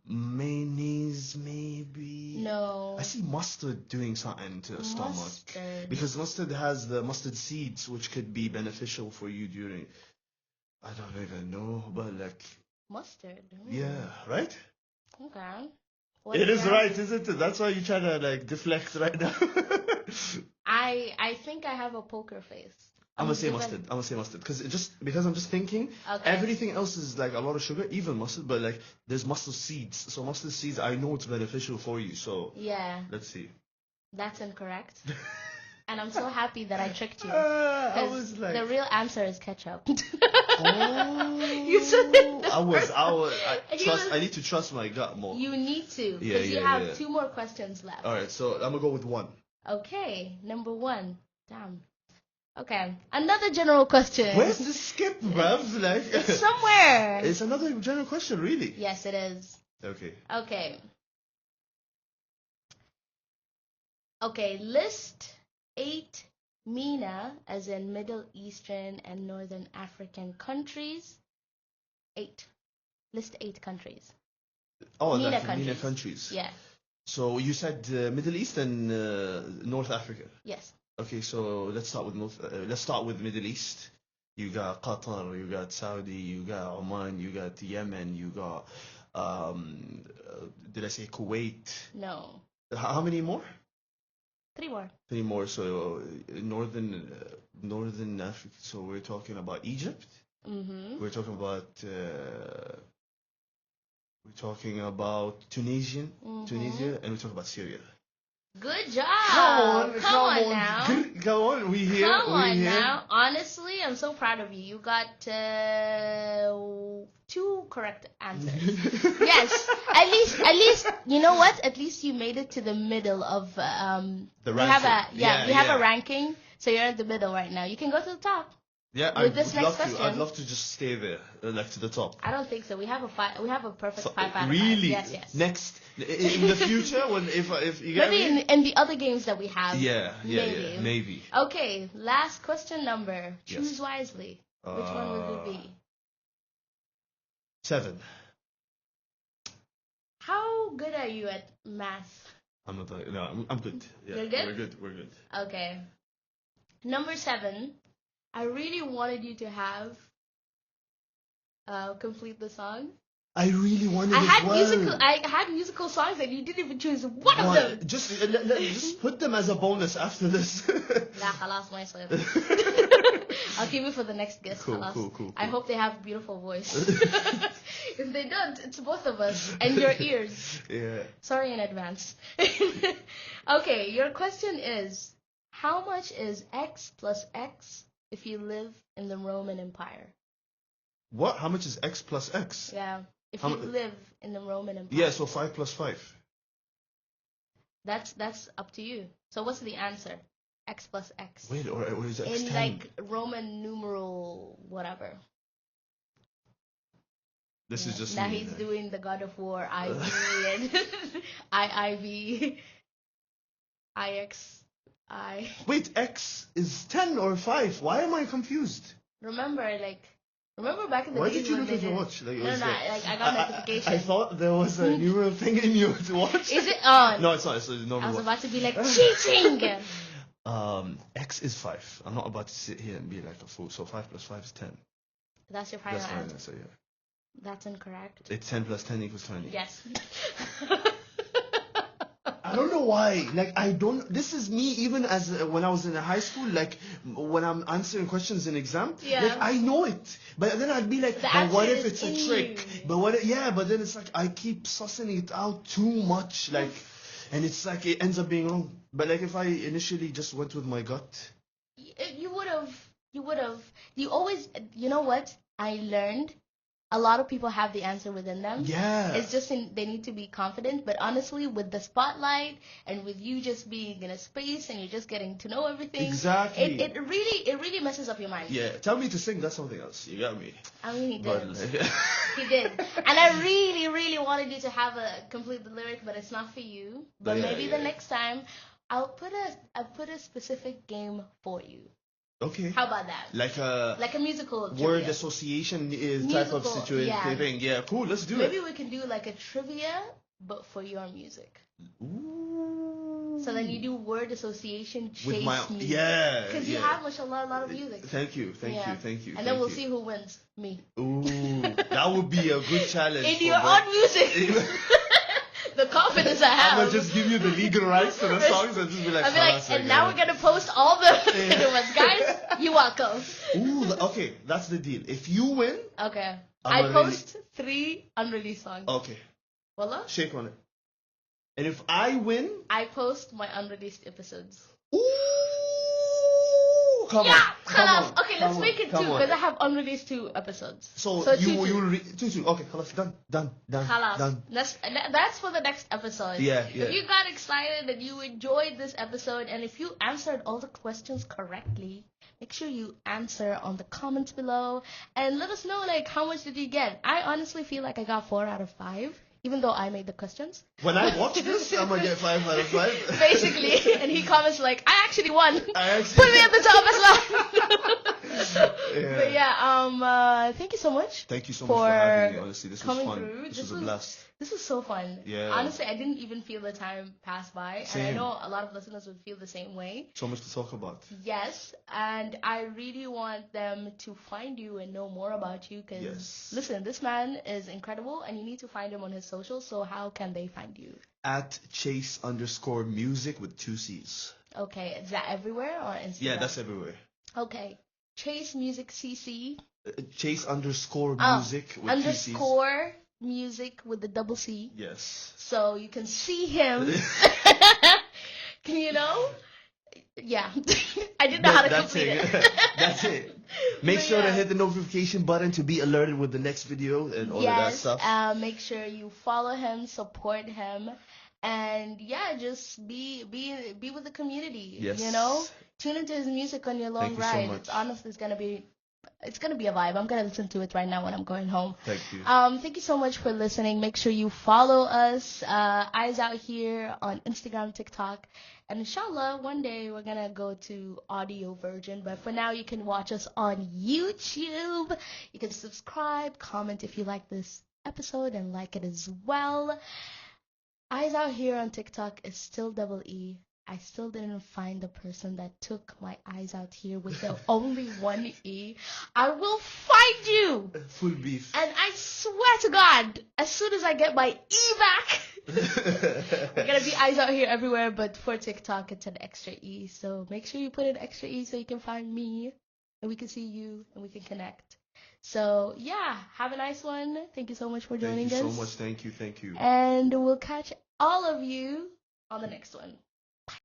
Mayonnaise, maybe. No. I see mustard doing something to the stomach Mustard. because mustard has the mustard seeds, which could be beneficial for you during. I don't even know, but like, Mustard. yeah, right? Okay. It is your right, answer? isn't it? That's why you try to like deflect right now. I think I have a poker face. I'm gonna say given- mustard. I'm gonna say mustard because I'm just thinking Okay. everything else is like a lot of sugar, even mustard. But like there's mustard seeds, so mustard seeds I know it's beneficial for you. So Yeah, let's see. that's incorrect. And I'm so happy that I tricked you. I 'Cause was like, the real answer is ketchup. oh, You said it the I was. He Trust. was- I need to trust my gut more. You need to, Yeah, because you yeah, have yeah. 2 more questions left. All right, so I'm gonna go with one. Okay, number 1. Damn. Okay, another general question. Where's the skip, bruv? Like, It's somewhere. it's another general question, really. Yes, it is. Okay. Okay. Okay, list 8 MENA, as in Middle Eastern and Northern African countries. 8. List 8 countries. Oh, MENA like countries. MENA countries. Yeah. So you said Middle East and North Africa. Yes. Okay, so let's start with let's start with Middle East. You got Qatar, you got Saudi, you got Oman, you got Yemen, you got did I say Kuwait? No. How many more? 3 more. 3 more. So northern Africa. So we're talking about Egypt. Mm-hmm. We're talking about Tunisia, and we're talking about Syria. Good job. Come on now. Come on, we here. Come we on here. now. Honestly, I'm so proud of you. You got 2 correct answers. Yes. At least, you know what? At least you made it to the middle of The we have ranking. we have a ranking, so you're at the middle right now. You can go to the top. Yeah, With I'd this love next to. question. I'd love to just stay there, like to the top. I don't think so. We have a perfect 5 out of 5. Really? Yes. Next, in the future, when if you get Maybe me? in the other games that we have. Yeah, maybe. maybe. Okay, last question number. Yes. Choose wisely. Which one would it be? 7. How good are you at math? I'm not. No, I'm good. Yeah, You're good? We're good. Okay. Number 7. I really wanted you to have complete the song. I really wanted I it had well. I had musical songs and you didn't even choose one of them. Just put them as a bonus after this. لا خلاص ما يصير. I'll keep it for the next guest. Cool, خلاص. cool. I hope they have beautiful voice. If they don't, it's both of us and your ears. Yeah. Sorry in advance. Okay, your question is, how much is X plus X if you live in the Roman Empire? What? How much is X plus X? Yeah, if How you mu- live in the Roman Empire. Yeah, so 5 plus 5. That's up to you. So what's the answer? X plus X. Wait, or is it X10? In like Roman numeral whatever. This is just now me. he's like- doing the God of War IV and IIV IX. Wait, X is 10 or 5? Why am I confused? Remember back in the Why days did you when look they at your did- watch? Like, it No, was no, like- I got notification. I thought there was a neural thing in your watch. Is it on? No, it's not. It's a I normal was watch. about to be like cheating. X is 5. I'm not about to sit here and be like a fool. So 5 plus 5 is 10. That's your final That's my answer. answer, yeah. That's incorrect. It's 10 plus 10 equals 20. Yes. I don't know why. Like, I don't. This is me even as when I was in high school. Like, when I'm answering questions in exam. Yeah. Like, I know it, but then I'd be like, The but what answer if is it's a in trick? you. But what? Yeah, but then it's like I keep sussing it out too much. Like, and it's like it ends up being wrong. But like if I initially just went with my gut, You would have. You would have. You always. You know what? I learned. A lot of people have the answer within them. yeah, It's just they need to be confident. But honestly, with the spotlight and with you just being in a space and you're just getting to know everything, exactly. it really messes up your mind. Yeah, tell me to sing. That's something else. You got me. I mean, he But did. like, He did. And I really, really wanted you to have a complete the lyric, but it's not for you. But Yeah, maybe yeah. the next time I'll put a specific game for you. okay. How about that? Like a Like a musical word trivia. association is type of Musical, situation yeah. thing. Yeah, cool. Let's do Maybe it. we can do like a trivia, but for your music. Ooh. So then you do word association, chase With my music. yeah, Because yeah. you have mashallah a lot of music. Thank you, thank Yeah. you, thank you. And then thank we'll you. see who wins. Me. Ooh, that would be a good challenge. In for your both. own music. The confidence I have. I'm gonna just give you the legal rights to the songs and just be like, I'll be like, "Khalas, and I now got we're gonna post all the good ones, guys. You welcome. it." Ooh, okay, that's the deal. If you win, Okay. I'm I gonna post 3 unreleased songs. okay, Wallah. shake on it. And if I win, I post my unreleased episodes. ooh, come Yeah, on, come khalas. on, Okay, come let's on, make it 2 come on. because I have unreleased 2 episodes. So, two, you two. you'll two. Okay, khalas, done. Khalas. Done. That's for the next episode. Yeah. If you got excited and you enjoyed this episode, and if you answered all the questions correctly, make sure you answer on the comments below and let us know like how much did you get. I honestly feel like I got 4 out of 5, even though I made the questions. When I watch this, I'm gonna get 5 out of 5. Basically, and he comments like, "I actually won. I actually Put me at the top as well." Yeah. But yeah, thank you so much. Thank you so much for having me. Honestly, this was coming fun. through. This was a blast. This was so fun. Yeah. Honestly, I didn't even feel the time pass by, and I Same. know a lot of listeners would feel the same way. So much to talk about. Yes, and I really want them to find you and know more about you. Because Yes. listen, this man is incredible, and you need to find him on his socials. So how can they find you? At Chase_music with 2 C's. Okay, is that everywhere or Instagram? Yeah, that's everywhere. Okay. Chase Music CC. Chase_music with 2 C's. Underscore music with the double C. Yes. So you can see him. Can you know? Yeah. I didn't know how to That's complete it. it. That's it. Make But sure to yeah. hit the notification button to be alerted with the next video and all of that Yes. stuff. Make sure you follow him, support him, and yeah, just be with the community. Yes. You know, tune into his music on your long Thank you so ride. much. It's honestly it's gonna be a vibe. I'm gonna listen to it right now when I'm going home. Thank you. Thank you so much for listening. Make sure you follow us, Eyes Out Here on Instagram, TikTok, and inshallah, one day we're gonna go to audio version. But for now, you can watch us on YouTube. You can subscribe, comment if you like this episode, and like it as well. Eyes Out Here on TikTok is still double E. I still didn't find the person that took my eyes out here with the only one E. I will find you! Full beef. And I swear to God, as soon as I get my E back, we're gonna be eyes out here everywhere, but for TikTok, it's an extra E. So make sure you put an extra E so you can find me, and we can see you, and we can connect. So yeah, have a nice one. Thank you so much for joining Thank you us. so much. Thank you. And we'll catch all of you on the next one.